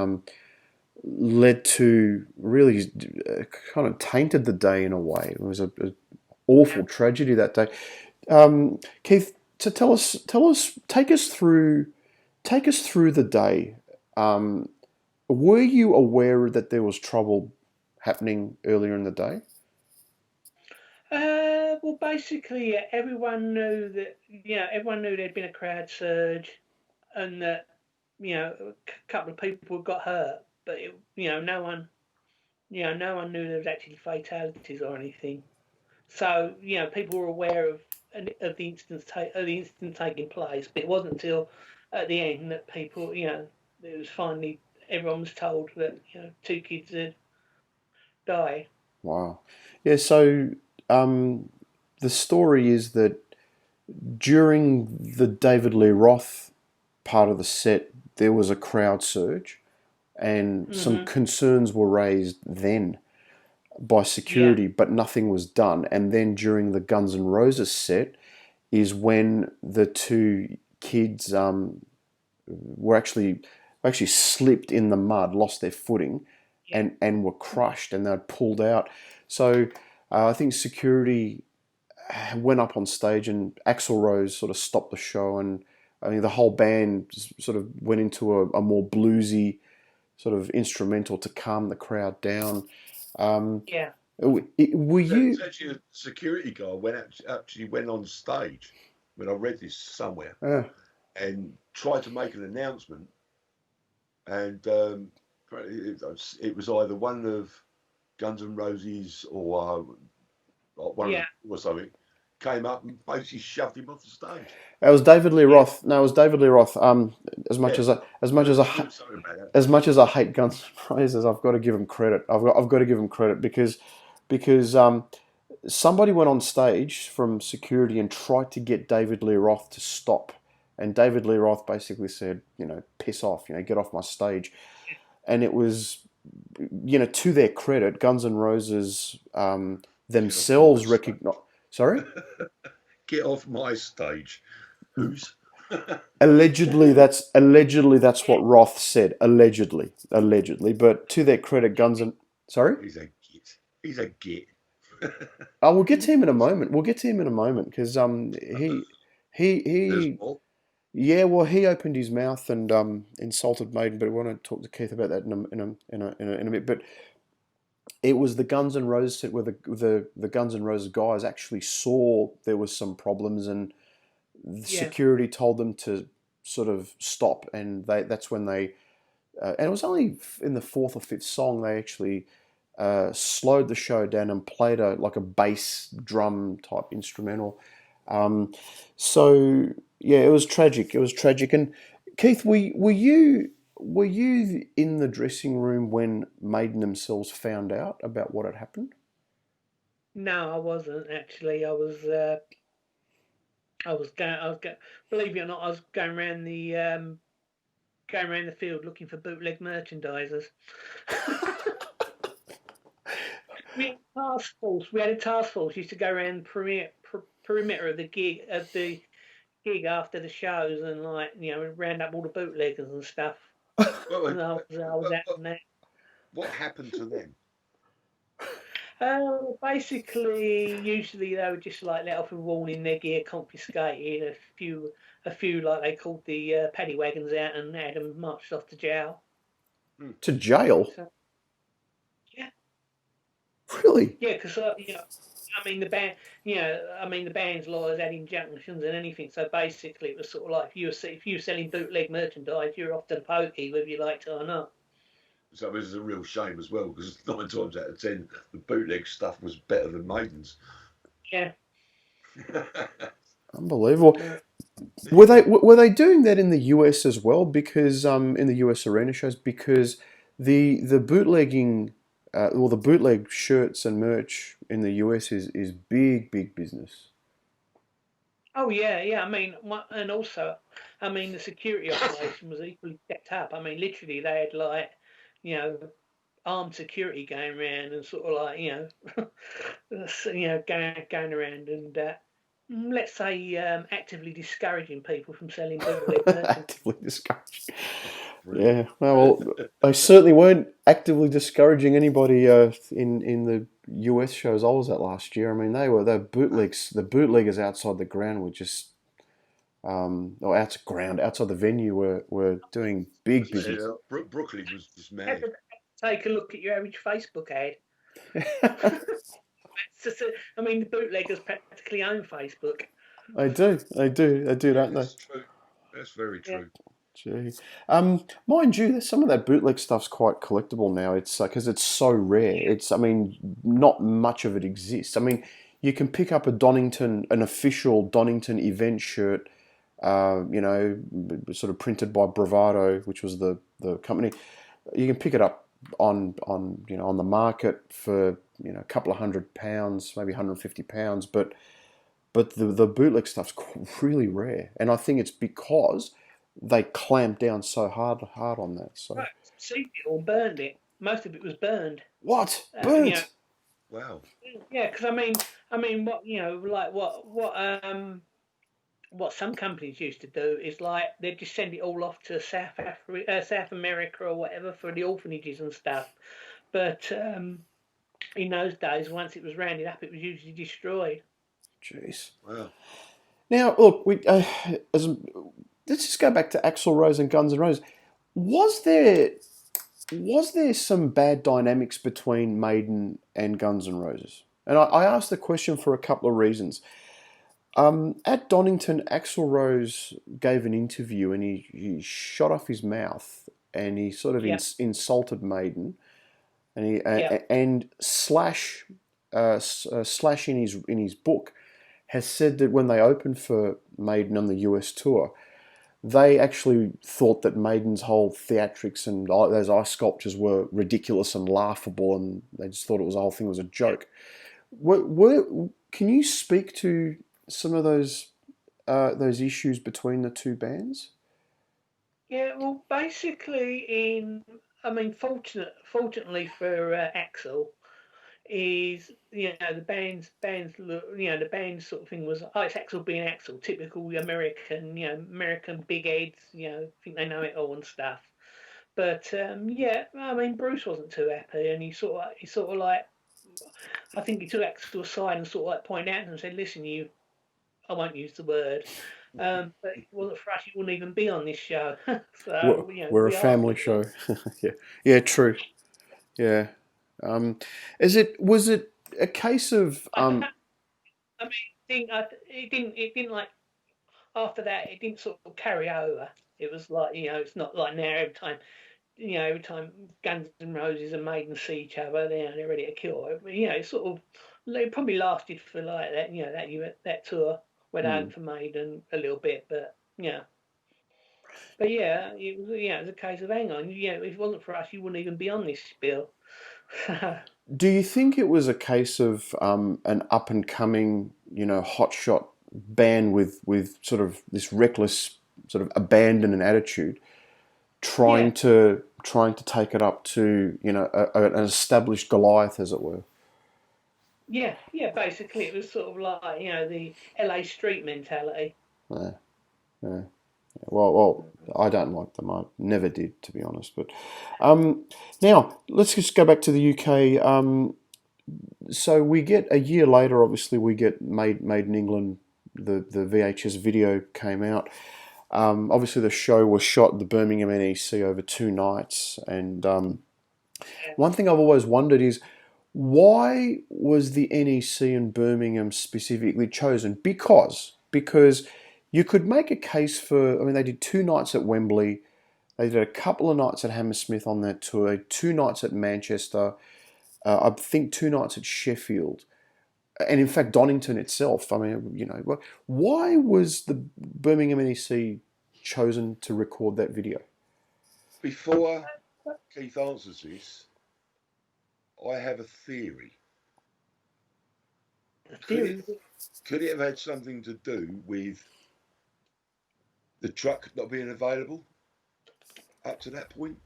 led to really kind of tainted the day in a way. It was a awful yeah. tragedy that day. Keith, to take us through the day. Um, were you aware that there was trouble happening earlier in the day? Well, basically, yeah, everyone knew there'd been a crowd surge, and that a couple of people got hurt, but no one knew there was actually fatalities or anything. So people were aware of the incident taking place, but it wasn't until at the end that it was finally everyone was told that two kids had died. Wow. Yeah. So um, the story is that during the David Lee Roth part of the set, there was a crowd surge, and some Hmm. concerns were raised then by Yeah, security, but nothing was done. And then during the Guns N' Roses set, is when the two kids were actually slipped in the mud, lost their footing, and were crushed, and they'd pulled out. So I think security went up on stage, and Axl Rose sort of stopped the show, and I mean the whole band sort of went into a more bluesy sort of instrumental to calm the crowd down. Yeah. Were you? It's actually a security guard actually went on stage when I read this somewhere and tried to make an announcement, and it was either one of Guns N' Roses or one of or something came up and basically shoved him off the stage. It was David Lee Roth. No, it was David Lee Roth. As much as I hate Guns N' Roses, I've got to give him credit. I've got to give him credit because somebody went on stage from security and tried to get David Lee Roth to stop, and David Lee Roth basically said, piss off, get off my stage, and it was, to their credit, Guns N' Roses themselves recognized. Sorry. Get off my stage. Who's? Allegedly, that's what Roth said. Allegedly, but to their credit, Guns N'. Sorry. He's a git. Oh, we'll get to him in a moment. Because he. Yeah, well, he opened his mouth and insulted Maiden, but I want to talk to Keith about that in a bit. But it was the Guns N' Roses set where the Guns N' Roses guys actually saw there was some problems, and security told them to sort of stop, and that's when they and it was only in the fourth or fifth song they actually slowed the show down and played a bass drum type instrumental. So yeah, it was tragic. And Keith, were you in the dressing room when Maiden themselves found out about what had happened? No, I wasn't actually. I was going. Believe it or not, I was going around the field looking for bootleg merchandisers. We had a task force. Used to go around perimeter of the gig after the shows and round up all the bootleggers and stuff. And I was out on that. What happened to them? Basically, usually they would just let off a warning, their gear confiscated. A few like they called the paddy wagons out and had them marched off to jail. To jail? So, yeah. Really? Yeah, because the band, the band's lawyers had injunctions and anything. So basically, it was sort of like if you were selling bootleg merchandise, you're off to the pokey, whether you liked it or not. So this is a real shame as well, because 9 times out of 10, the bootleg stuff was better than Maiden's. Yeah. Unbelievable. Were they doing that in the US as well? Because in the US arena shows, because the bootlegging, the bootleg shirts and merch in the US is big business. Oh yeah. And also, the security operation was equally stepped up. Literally they had armed security going around and sort of going around and let's say actively discouraging people from selling bootleg merchandise. Actively discouraging. Yeah, well, they certainly weren't actively discouraging anybody in the US shows I was at last year. The bootleggers outside the ground were just outside the venue were doing big business. Brooklyn was just mad. Take a look at your average Facebook ad. The bootleggers practically own Facebook. They do, don't they? That's true. That's very true. Gee. Mind you, some of that bootleg stuff's quite collectible now. It's because it's so rare. It's, not much of it exists. You can pick up an official Donington event shirt, sort of printed by Bravado, which was the company. You can pick it up on the market for a couple of £100, maybe £150, but the bootleg stuff's really rare, and I think it's because they clamped down so hard on that. So right. Seized it or burned it. Most of it was burned. What? Burnt? Wow. Yeah, because what what some companies used to do is like they'd just send it all off to South America or whatever for the orphanages and stuff. But in those days, once it was rounded up, it was usually destroyed. Jeez. Wow. Now, look, as, let's just go back to Axl Rose and Guns N' Roses. Was there some bad dynamics between Maiden and Guns N' Roses? And I asked the question for a couple of reasons. At Donington, Axl Rose gave an interview and he shot off his mouth and he sort of Yeah, insulted Maiden and yeah, Slash Slash in his book has said that when they opened for Maiden on the US tour, they actually thought that Maiden's whole theatrics and those ice sculptures were ridiculous and laughable, and they just thought the whole thing was a joke. Can you speak to some of those issues between the two bands? yeah. Well, basically, fortunately for Axel, is the band's sort of thing was, oh, it's Axel being Axel, typical American, American big heads, think they know it all and stuff. But yeah, I mean, Bruce wasn't too happy, and he sort of like, I think he took Axel aside and sort of like pointed out and said, listen, I won't use the word, but if it wasn't for us, you wouldn't even be on this show. So We're a we are. family show. Yeah, yeah, true. Yeah. Was it a case of I mean, it didn't like after that. It didn't sort of carry over. It was like it's not like now every time Guns N' Roses and Maiden see each other, they're ready to kill. It sort of it probably lasted for like that. That tour went hmm, on for Maiden a little bit, but yeah. But yeah, it was a case of hang on, if it wasn't for us, you wouldn't even be on this spiel. do you think it was a case of an up and coming, hotshot band with sort of this reckless sort of abandon and attitude, Yeah, trying to take it up to an established Goliath, as it were? yeah. Basically, it was sort of like the LA street mentality. Yeah, yeah. Well, I don't like them. I never did, to be honest. But now let's just go back to the UK. So we get a year later. Obviously, we get Made in England. The VHS video came out. Obviously, the show was shot at the Birmingham NEC over 2 nights. And one thing I've always wondered is why was the NEC in Birmingham specifically chosen? Because you could make a case for. I mean, they did 2 nights at Wembley. They did a couple of nights at Hammersmith on that tour. 2 nights at Manchester. I think 2 nights at Sheffield, and in fact Donington itself. I mean, why was the Birmingham NEC chosen to record that video? Before Keith answers this, I have a theory. Could it have had something to do with the truck not being available up to that point?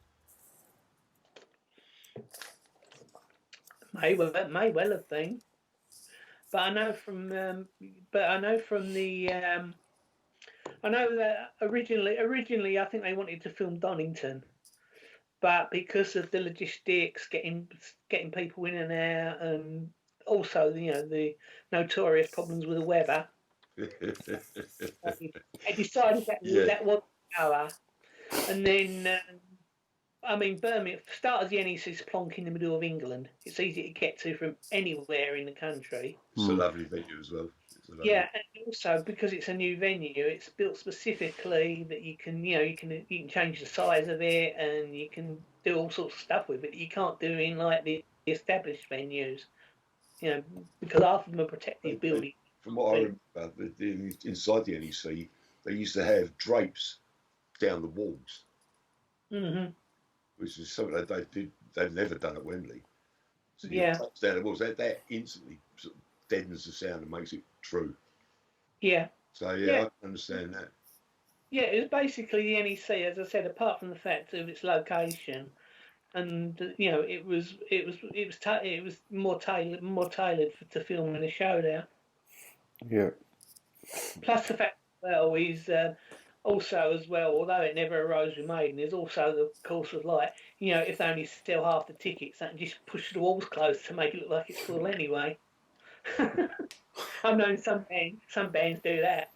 May well have been, but I know from I know that originally I think they wanted to film Donington, but because of the logistics, getting people in and out, and also the notorious problems with the weather, they decided Yeah. that was power. And then I mean, Birmingham, for starters, the NEC is plonk in the middle of England. It's easy to get to from anywhere in the country. It's a lovely venue as well. Yeah, and also because it's a new venue, it's built specifically that you can change the size of it and you can do all sorts of stuff with it that you can't do in like the established venues. Because half of them are protected buildings. From what I remember, inside the NEC, they used to have drapes down the walls, which is something that they've never done at Wembley. So Yeah, drapes down the walls, that instantly sort of deadens the sound and makes it true. yeah, So yeah. I can understand that. Yeah, it was basically the NEC, as I said, apart from the fact of its location, and it was more tailored to filming a show there. Yeah. Plus the fact well, he's also as well, although it never arose with Maiden, there's also the course of like, if they only sell half the tickets, they can just push the walls closed to make it look like it's full anyway. I've known some bands do that.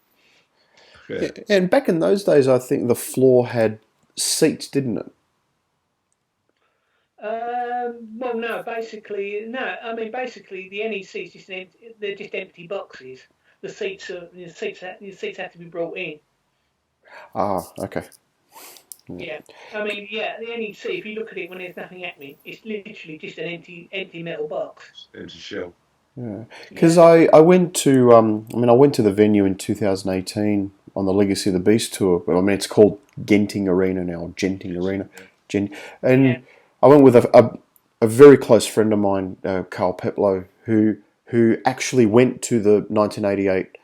Yeah. And back in those days, I think the floor had seats, didn't it? Well, no, basically, no. I mean, basically, the NEC's they're just empty boxes. The seats have to be brought in. Ah, okay. Yeah, I mean, yeah, the NEC. If you look at it when there's nothing happening, it's literally just an empty metal box. Empty shell. Yeah, because Yeah, I went to I went to the venue in 2018 on the Legacy of the Beast tour. I mean, it's called Genting Arena now, Genting Arena, Yeah. Gent, yeah, and I went with a very close friend of mine, Carl Peplow, who actually went to the 1988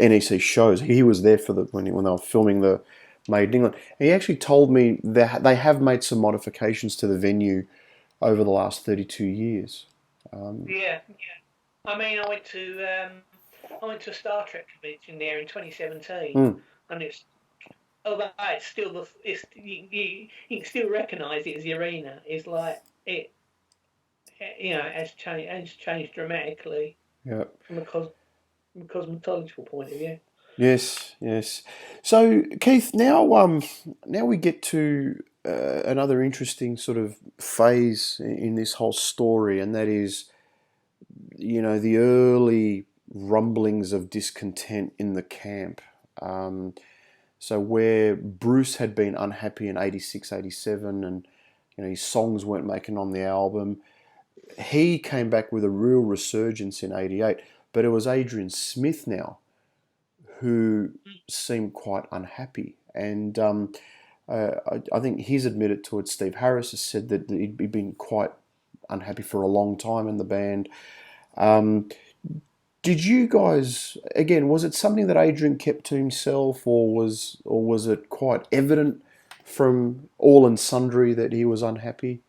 NEC shows. He was there for when they were filming the Made in England. And he actually told me that they have made some modifications to the venue over the last 32 years. yeah. I mean, I went to a Star Trek convention there in 2017, Mm, and although it's still you can still recognise it as the arena. It's like has changed dramatically yeah. from from a cosmetological point of view. Yes, yes. So, Keith, now we get to another interesting sort of phase in this whole story, and that is, the early rumblings of discontent in the camp. Um, so, where Bruce had been unhappy in 86, 87, and his songs weren't making on the album, he came back with a real resurgence in 88. But it was Adrian Smith now who seemed quite unhappy. And I think he's admitted to it. Steve Harris has said that he'd been quite unhappy for a long time in the band. Um, did you guys, again, was it something that Adrian kept to himself, or was it quite evident from all and sundry that he was unhappy?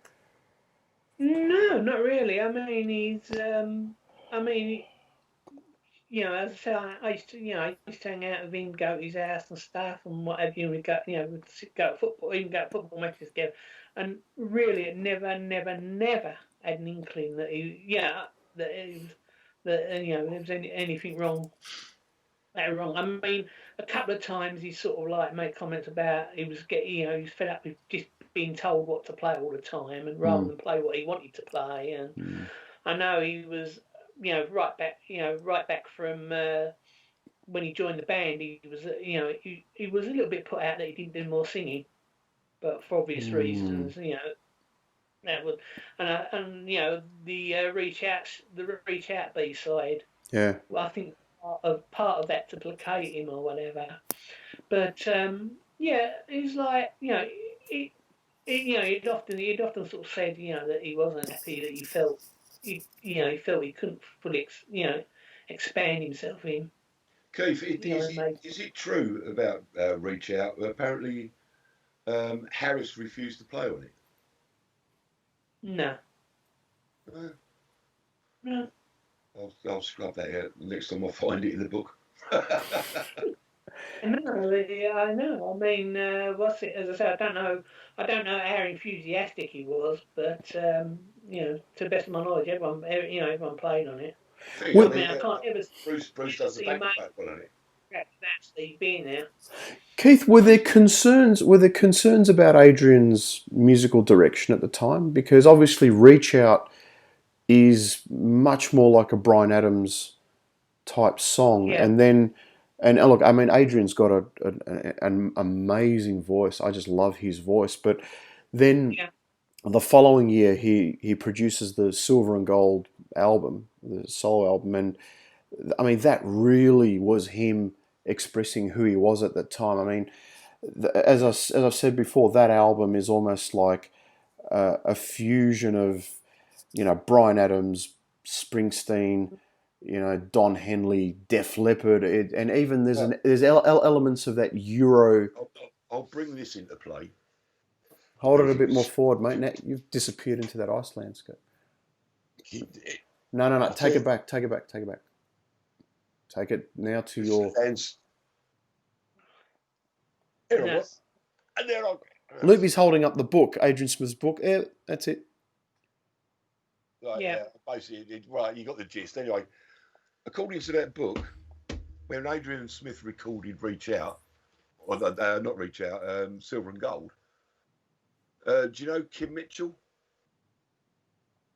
No, not really. I mean, I mean, as I say, I used to, I used to hang out with him, go to his house and stuff, and whatever. We'd go, we'd go to football, even go to football matches together. And really, it never had an inkling that that it was, that there was anything wrong. Wrong. I mean, a couple of times he sort of like made comments about he was getting, he was fed up with just being told what to play all the time, and rather Mm, than play what he wanted to play. And mm, I know he was, right back from when he joined the band, he was, he was a little bit put out that he didn't do more singing, but for obvious mm, reasons, that was, and the reach out B side. yeah. Well, I think part of that to placate him or whatever. But yeah, it's like he'd often sort of said that he wasn't happy, that he felt he couldn't fully expand himself in Keith, and make is it true about Reach Out? Apparently, Harris refused to play on it. no Uh, no. I'll scrub that out next time I find it in the book. No, yeah, I know. I mean, what's it? As I say, I don't know. I don't know how enthusiastic he was, but to the best of my knowledge, everyone played on it. Thing, I I Well, mean, mean, I can't ever Bruce does the see back Mate vocal on it. actually being there. Keith, were there concerns about Adrian's musical direction at the time? Because obviously, Reach Out is much more like a Bryan Adams type song, Yeah, and look, I mean, Adrian's got an amazing voice. I just love his voice. But then yeah, the following year, he produces the Silver and Gold album, the solo album, and I mean, that really was him expressing who he was at that time. I mean, as I've said before, that album is almost like a fusion of Bryan Adams, Springsteen, Don Henley, Def Leppard, and even Well, there's elements of that Euro. I'll bring this into play. Hold it a As you bit more was, forward, mate. Now you've disappeared into that ice landscape. it, No, no, no. I'll Take tell it you, back. Take it back. Take it back. Take it now to your... And here I No. was. And there I Loopy's holding up the book, Adrian Smith's book. Yeah, that's it. Like, Yeah. basically, right, you got the gist. Anyway, according to that book, when Adrian Smith recorded Reach Out, or not Reach Out, Silver and Gold, do you know Kim Mitchell?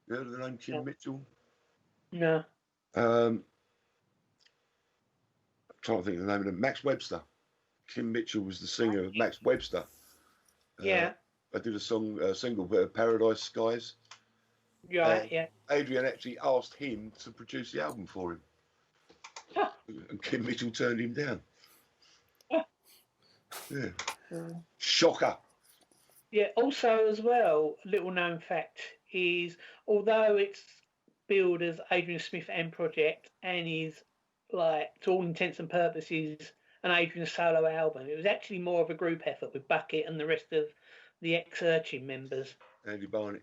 You heard of the name Kim Mitchell? No. I'm trying to think of the name of them. Max Webster. Kim Mitchell was the singer of Max Webster. Yeah. I did a single, Paradise Skies. Right. Yeah. Adrian actually asked him to produce the album for him. Huh. And Kim Mitchell turned him down. Yeah. Mm. Shocker. Yeah. Also, as well, little known fact is, although it's billed as Adrian Smith and Project and is like, to all intents and purposes, an Adrian solo album, it was actually more of a group effort with Bucket and the rest of the ex-Urchin members. Andy Barnett.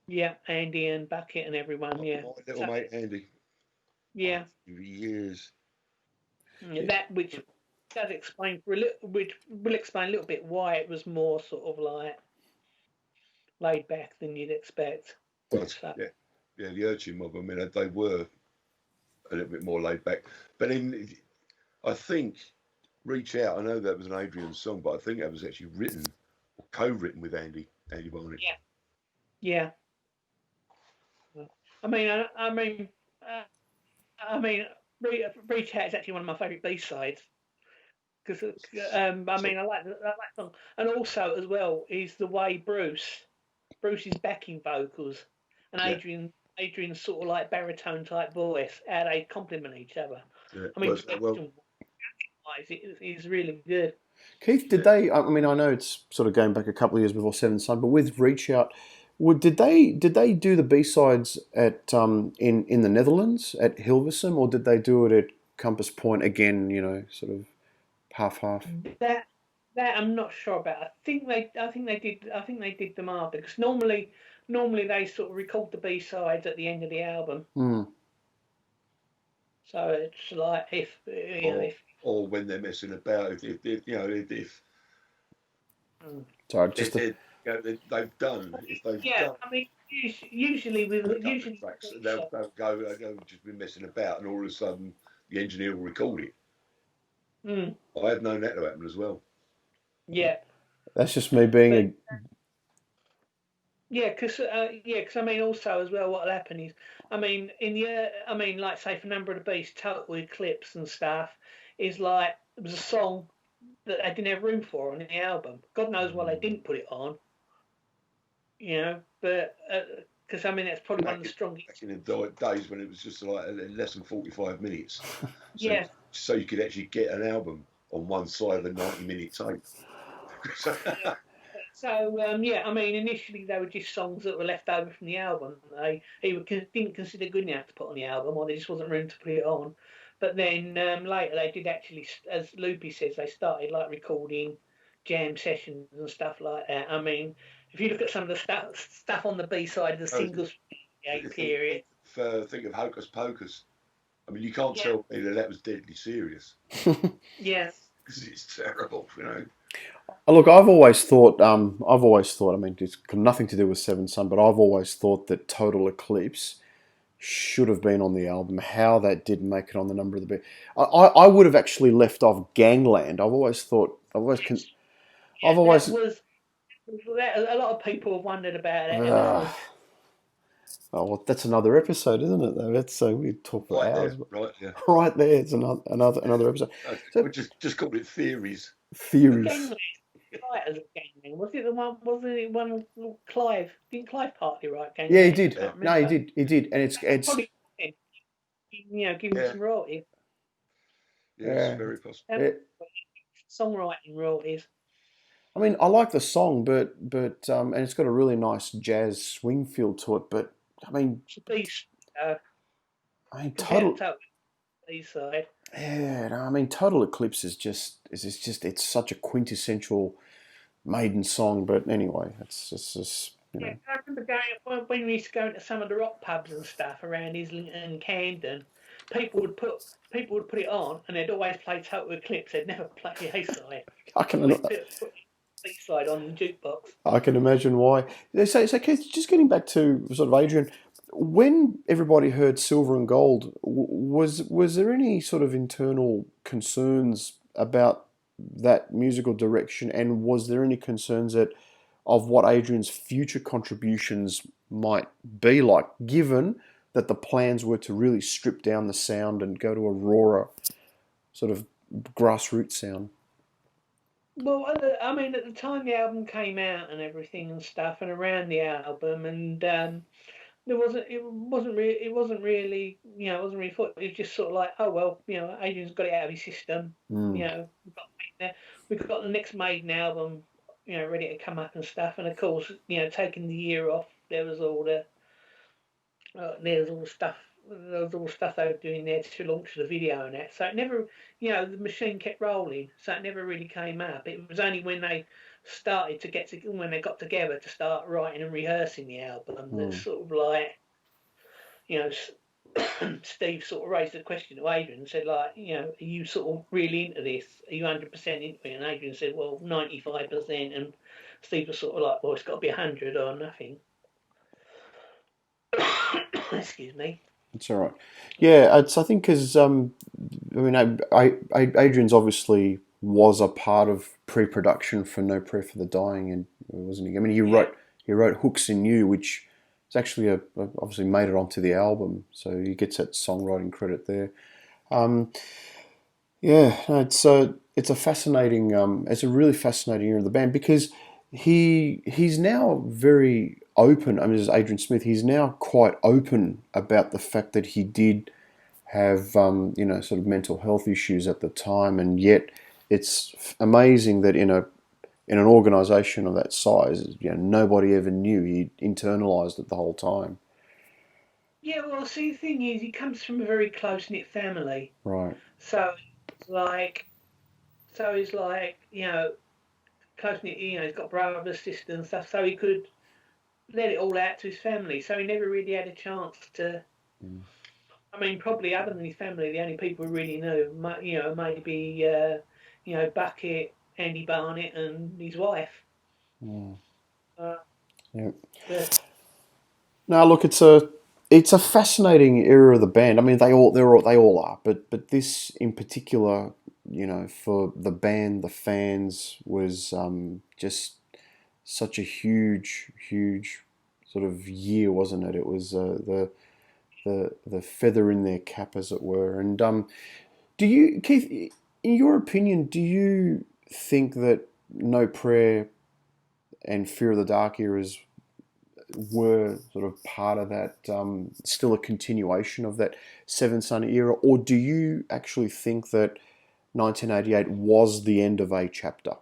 Yeah, Andy and Bucket and everyone. My little So, mate Andy. yeah. Years. That which does explain which will explain a little bit why it was more sort of like laid back than you'd expect. Well, So, yeah, the Urchin mob. I mean, they were a little bit more laid back. But I think Reach Out. I know that was an Adrian song, but I think that was actually written or co-written with Andy Barnett. yeah. I mean, Reach Out is actually one of my favourite B-sides because I like that song, and also as well is the way Bruce's backing vocals and Adrian's sort of like baritone type voice, how they complement each other. Yeah, I mean, it is really good. Keith, did they? I mean, I know it's sort of going back a couple of years before Seventh Son, but with Reach Out, did they do the B-sides at in the Netherlands at Hilversum, or did they do it at Compass Point again? You know, sort of half. That I'm not sure about. I think they did them after, because normally they sort of record the B-sides at the end of the album. Mm. So it's like or when they're messing about, Sorry, they've done. If they've done, I mean, usually tracks, they'll just be messing about, and all of a sudden the engineer will record it. Mm. I have known that to happen as well. Yeah. That's just me being because I mean, also as well, what'll happen is, I mean, like say for Number of the Beast, Total Eclipse and stuff, is like it was a song that they didn't have room for on the album. God knows why they didn't put it on. You know, but because I mean that's probably one of the strongest. Back in the days when it was just like less than 45 minutes. So you could actually get an album on one side of a 90-minute tape. So I mean, initially they were just songs that were left over from the album. They didn't consider good enough to put on the album, or there just wasn't room to put it on. But then later they did actually, as Loopy says, they started like recording jam sessions and stuff like that. I mean, if you look at some of the stuff on the B side of the singles period, think of Hocus Pocus. I mean, you can't tell me that was deadly serious. Yeah, because it's terrible, you know. Look, I've always thought. I mean, it's got nothing to do with Seven Son, but I've always thought that Total Eclipse should have been on the album. How that didn't make it on the Number of the Beast. I would have actually left off Gangland. A lot of people have wondered about it. Oh, well, that's another episode, isn't it? Though that's so we talk for hours. Right there, it's another episode. We just called it theories. Theories. Was it the one? Wasn't it one of Clive? Didn't Clive partly write Gangland? Yeah, he did. No, he did, and it's probably, give him some royalties. Yeah, it's very possible. Songwriting royalties. I mean, I like the song, but and it's got a really nice jazz swing feel to it. But I mean, Total. B-side. Yeah, no, I mean, Total Eclipse is just it's such a quintessential Maiden song. But anyway, it's just you Yeah, know. I remember going when we used to go into some of the rock pubs and stuff around Islington and Camden. People would put it on, and they'd always play Total Eclipse. They'd never play the A side. I can Always put the B side on the jukebox. I can imagine why. So Keith, just getting back to sort of Adrian, when everybody heard Silver and Gold, was there any sort of internal concerns about that musical direction, and was there any concerns of what Adrian's future contributions might be like, given that the plans were to really strip down the sound and go to a rawer sort of grassroots sound? Well, I mean, at the time the album came out and everything and stuff, and around the album, and it wasn't really, it wasn't really thought. It was just sort of like, oh well, Adrian's got it out of his system. Mm. We've got the next Maiden album, ready to come up and stuff, and of course, taking the year off, there was all the stuff. There was all stuff they were doing there to launch the video and that. So it never, the machine kept rolling. So it never really came up. It was only when they started when they got together to start writing and rehearsing the album that sort of like, Steve sort of raised the question to Adrian and said, like, are you sort of really into this? Are you 100% into it? And Adrian said, well, 95%. And Steve was sort of like, well, it's got to be 100 or nothing. Excuse me. It's all right. Yeah, I think because Adrian's obviously was a part of pre-production for No Prayer for the Dying, and wasn't he? I mean, he wrote Hooks in You, which is actually obviously made it onto the album, so he gets that songwriting credit there. It's a fascinating, it's a really fascinating era of the band because he's now very open. I mean, as Adrian Smith, he's now quite open about the fact that he did have, sort of mental health issues at the time, and yet it's amazing that in an organisation of that size, nobody ever knew. He internalised it the whole time. Yeah, well, see, the thing is, he comes from a very close knit family, Right. so it's like, close knit. He's got brothers, sisters, and stuff, so he could let it all out to his family. So he never really had a chance to. I mean, probably other than his family, the only people who really knew, maybe Bucket, Andy Barnett, and his wife. Yeah. But, No, look, it's a fascinating era of the band. I mean, they all are, but this in particular, for the band, the fans, was just such a huge sort of year, wasn't it? It was the feather in their cap, as it were. And do you, Keith, in your opinion, do you think that No Prayer and Fear of the Dark eras were sort of part of that, still a continuation of that Seven Son era, or do you actually think that 1988 was the end of a chapter?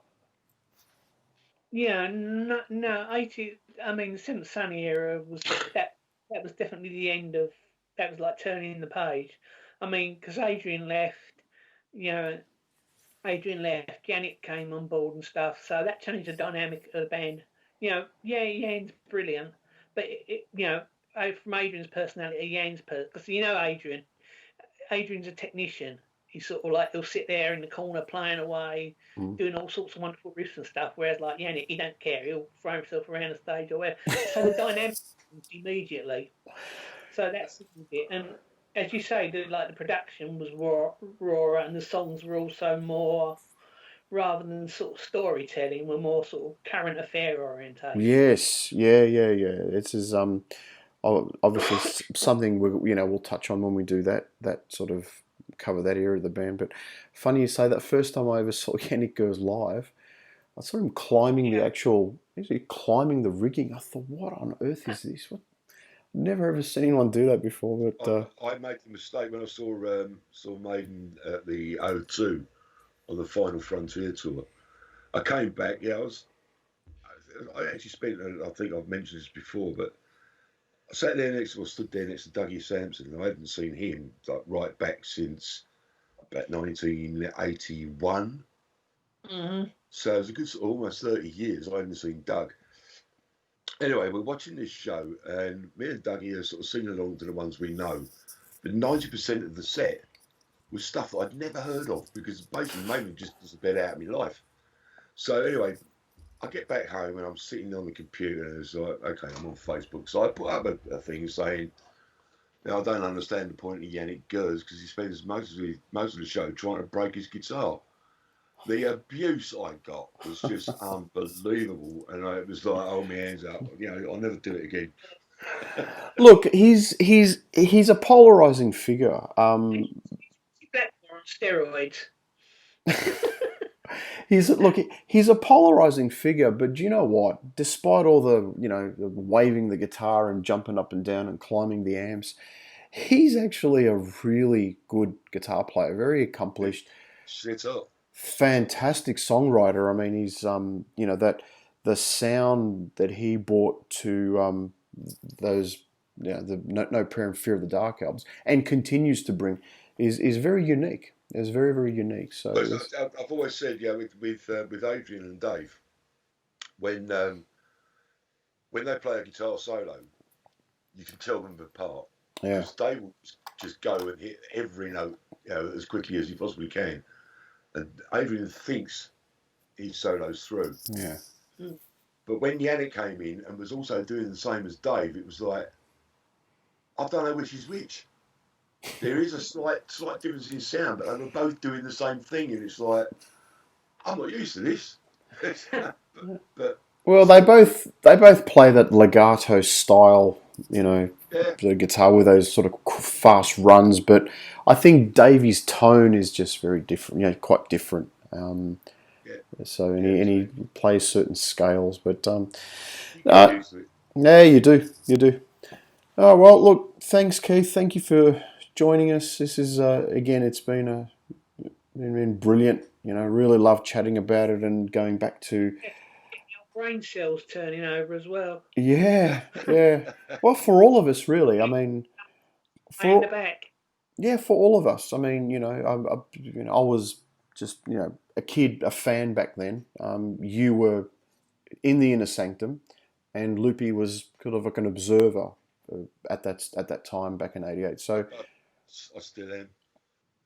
yeah, no, 80. I mean, the Seventh Son era was that. That was definitely the end of. That was like turning the page. I mean, because you know, Adrian left, Janet came on board and stuff, so that changed the dynamic of the band. Yan's brilliant, but from Adrian's personality, because Adrian's a technician. He's sort of like he'll sit there in the corner playing away, doing all sorts of wonderful riffs and stuff. Whereas like Yannick, he don't care. He'll throw himself around the stage or whatever. So the dynamic immediately. So that's it. And as you say, the production was raw, and the songs were also more, rather than sort of storytelling, were more sort of current affair orientation. Yes, yeah. It's as obviously something we'll touch on when we do that sort of cover that era of the band. But funny you say that. First time I ever saw Yannick Gers live, I saw him climbing climbing the rigging. I thought, what on earth is this? Never ever seen anyone do that before. But I made the mistake when I saw Maiden at the O2 on the Final Frontier tour. I came back. Yeah, I actually spent. I think I've mentioned this before, but I stood there next to Dougie Sampson, and I hadn't seen him like right back since about 1981. Mm-hmm. So it was a good almost 30 years I hadn't seen Doug. Anyway, we're watching this show, and me and Dougie are sort of singing along to the ones we know. But 90% of the set was stuff that I'd never heard of because basically Maiden just disappeared out of my life. So anyway, I get back home and I'm sitting on the computer and it's like, okay, I'm on Facebook. So I put up a thing saying, now I don't understand the point of Yannick Gers because he spends most of the show trying to break his guitar. The abuse I got was just unbelievable, and I was like, "Oh, my hands up! I'll never do it again." Look, he's a polarizing figure. Blackmore on steroids. He's a polarizing figure, but do you know what? Despite all the waving the guitar and jumping up and down and climbing the amps, he's actually a really good guitar player, very accomplished, Shit up. fantastic songwriter. I mean, he's that the sound that he brought to those the no Prayer and Fear of the Dark albums and continues to bring is very unique. It's very, very unique. So But I've always said, with Adrian and Dave, when they play a guitar solo, you can tell them apart yeah, because Dave will just go and hit every note as quickly as he possibly can, and Adrian thinks he solos through. yeah. But when Yannick came in and was also doing the same as Dave, it was like, I don't know which is which. There is a slight difference in sound, but they were both doing the same thing, and it's like, I'm not used to this. but Well, they both play that legato style, yeah, the guitar with those sort of fast runs. But I think Davey's tone is just very different, quite different. yeah, So and he plays certain scales, but you get used to it. yeah, you do. Oh well, look, thanks, Keith. Thank you for joining us. This is again, it's been brilliant. Really love chatting about it and going back to. Brain cells turning over as well. Yeah, yeah. Well, for all of us, really. I mean, And the for back. yeah, for all of us. I mean, I was just a kid, a fan back then. You were in the inner sanctum, and Loopy was kind of like an observer at that time back in '88. So I still am.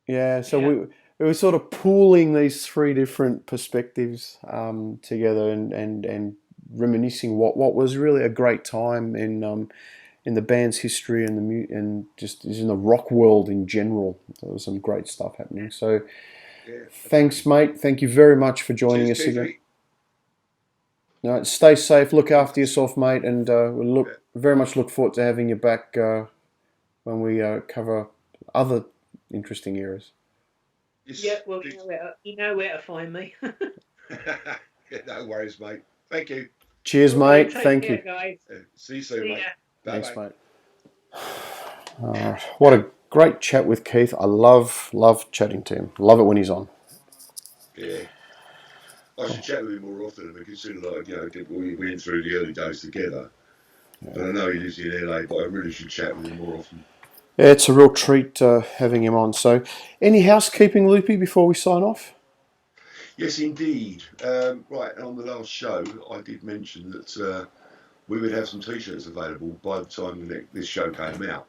yeah, so Yeah. we were sort of pooling these three different perspectives together and reminiscing what was really a great time in the band's history and and just in the rock world in general. There was some great stuff happening. So Yeah. thanks, mate. Thank you very much for joining Cheers, us again. Keith. No, stay safe. Look after yourself, mate, and we'll very much look forward to having you back when we cover other interesting areas. Yeah, well, you know where to find me. Yeah, no worries, mate. Thank you. Cheers, mate. Thank care, you. guys. See you soon, See mate. ya. Thanks, Bye-bye. mate. What a great chat with Keith. I love chatting to him. Love it when he's on. Yeah. I should chat with him more often and consider, we went through the early days together. Yeah. But I know he lives in LA, but I really should chat with him more often. Yeah, it's a real treat having him on. So, any housekeeping, Loopy, before we sign off? Yes, indeed. Right, on the last show, I did mention that we would have some T-shirts available by the time this show came out.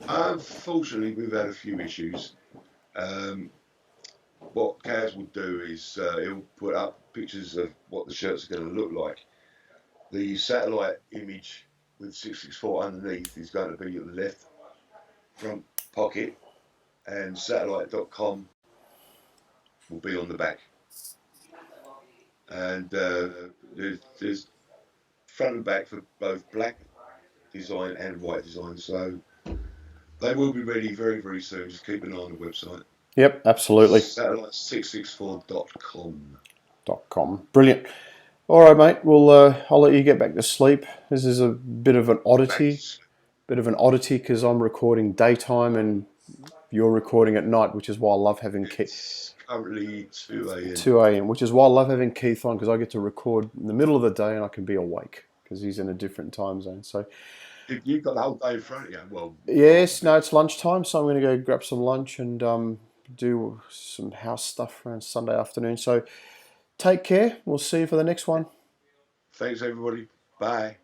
Unfortunately, we've had a few issues. What Kaz will do is he'll put up pictures of what the shirts are going to look like. The satellite image with 664 underneath is going to be at the left front pocket, and satellite.com will be on the back. And there's front and back for both black design and white design. So they will be ready very, very soon. Just keep an eye on the website. Yep, absolutely. Satellite664.com. Brilliant. All right, mate. Well, I'll let you get back to sleep. This is a bit of an oddity. Because I'm recording daytime and you're recording at night, which is why I love having Keith. It's currently 2 a.m. 2 a.m., which is why I love having Keith on because I get to record in the middle of the day and I can be awake because he's in a different time zone. So you've got the whole day in front of you. Well, yes, no, it's lunchtime, so I'm going to go grab some lunch and do some house stuff around Sunday afternoon. So take care. We'll see you for the next one. Thanks, everybody. Bye.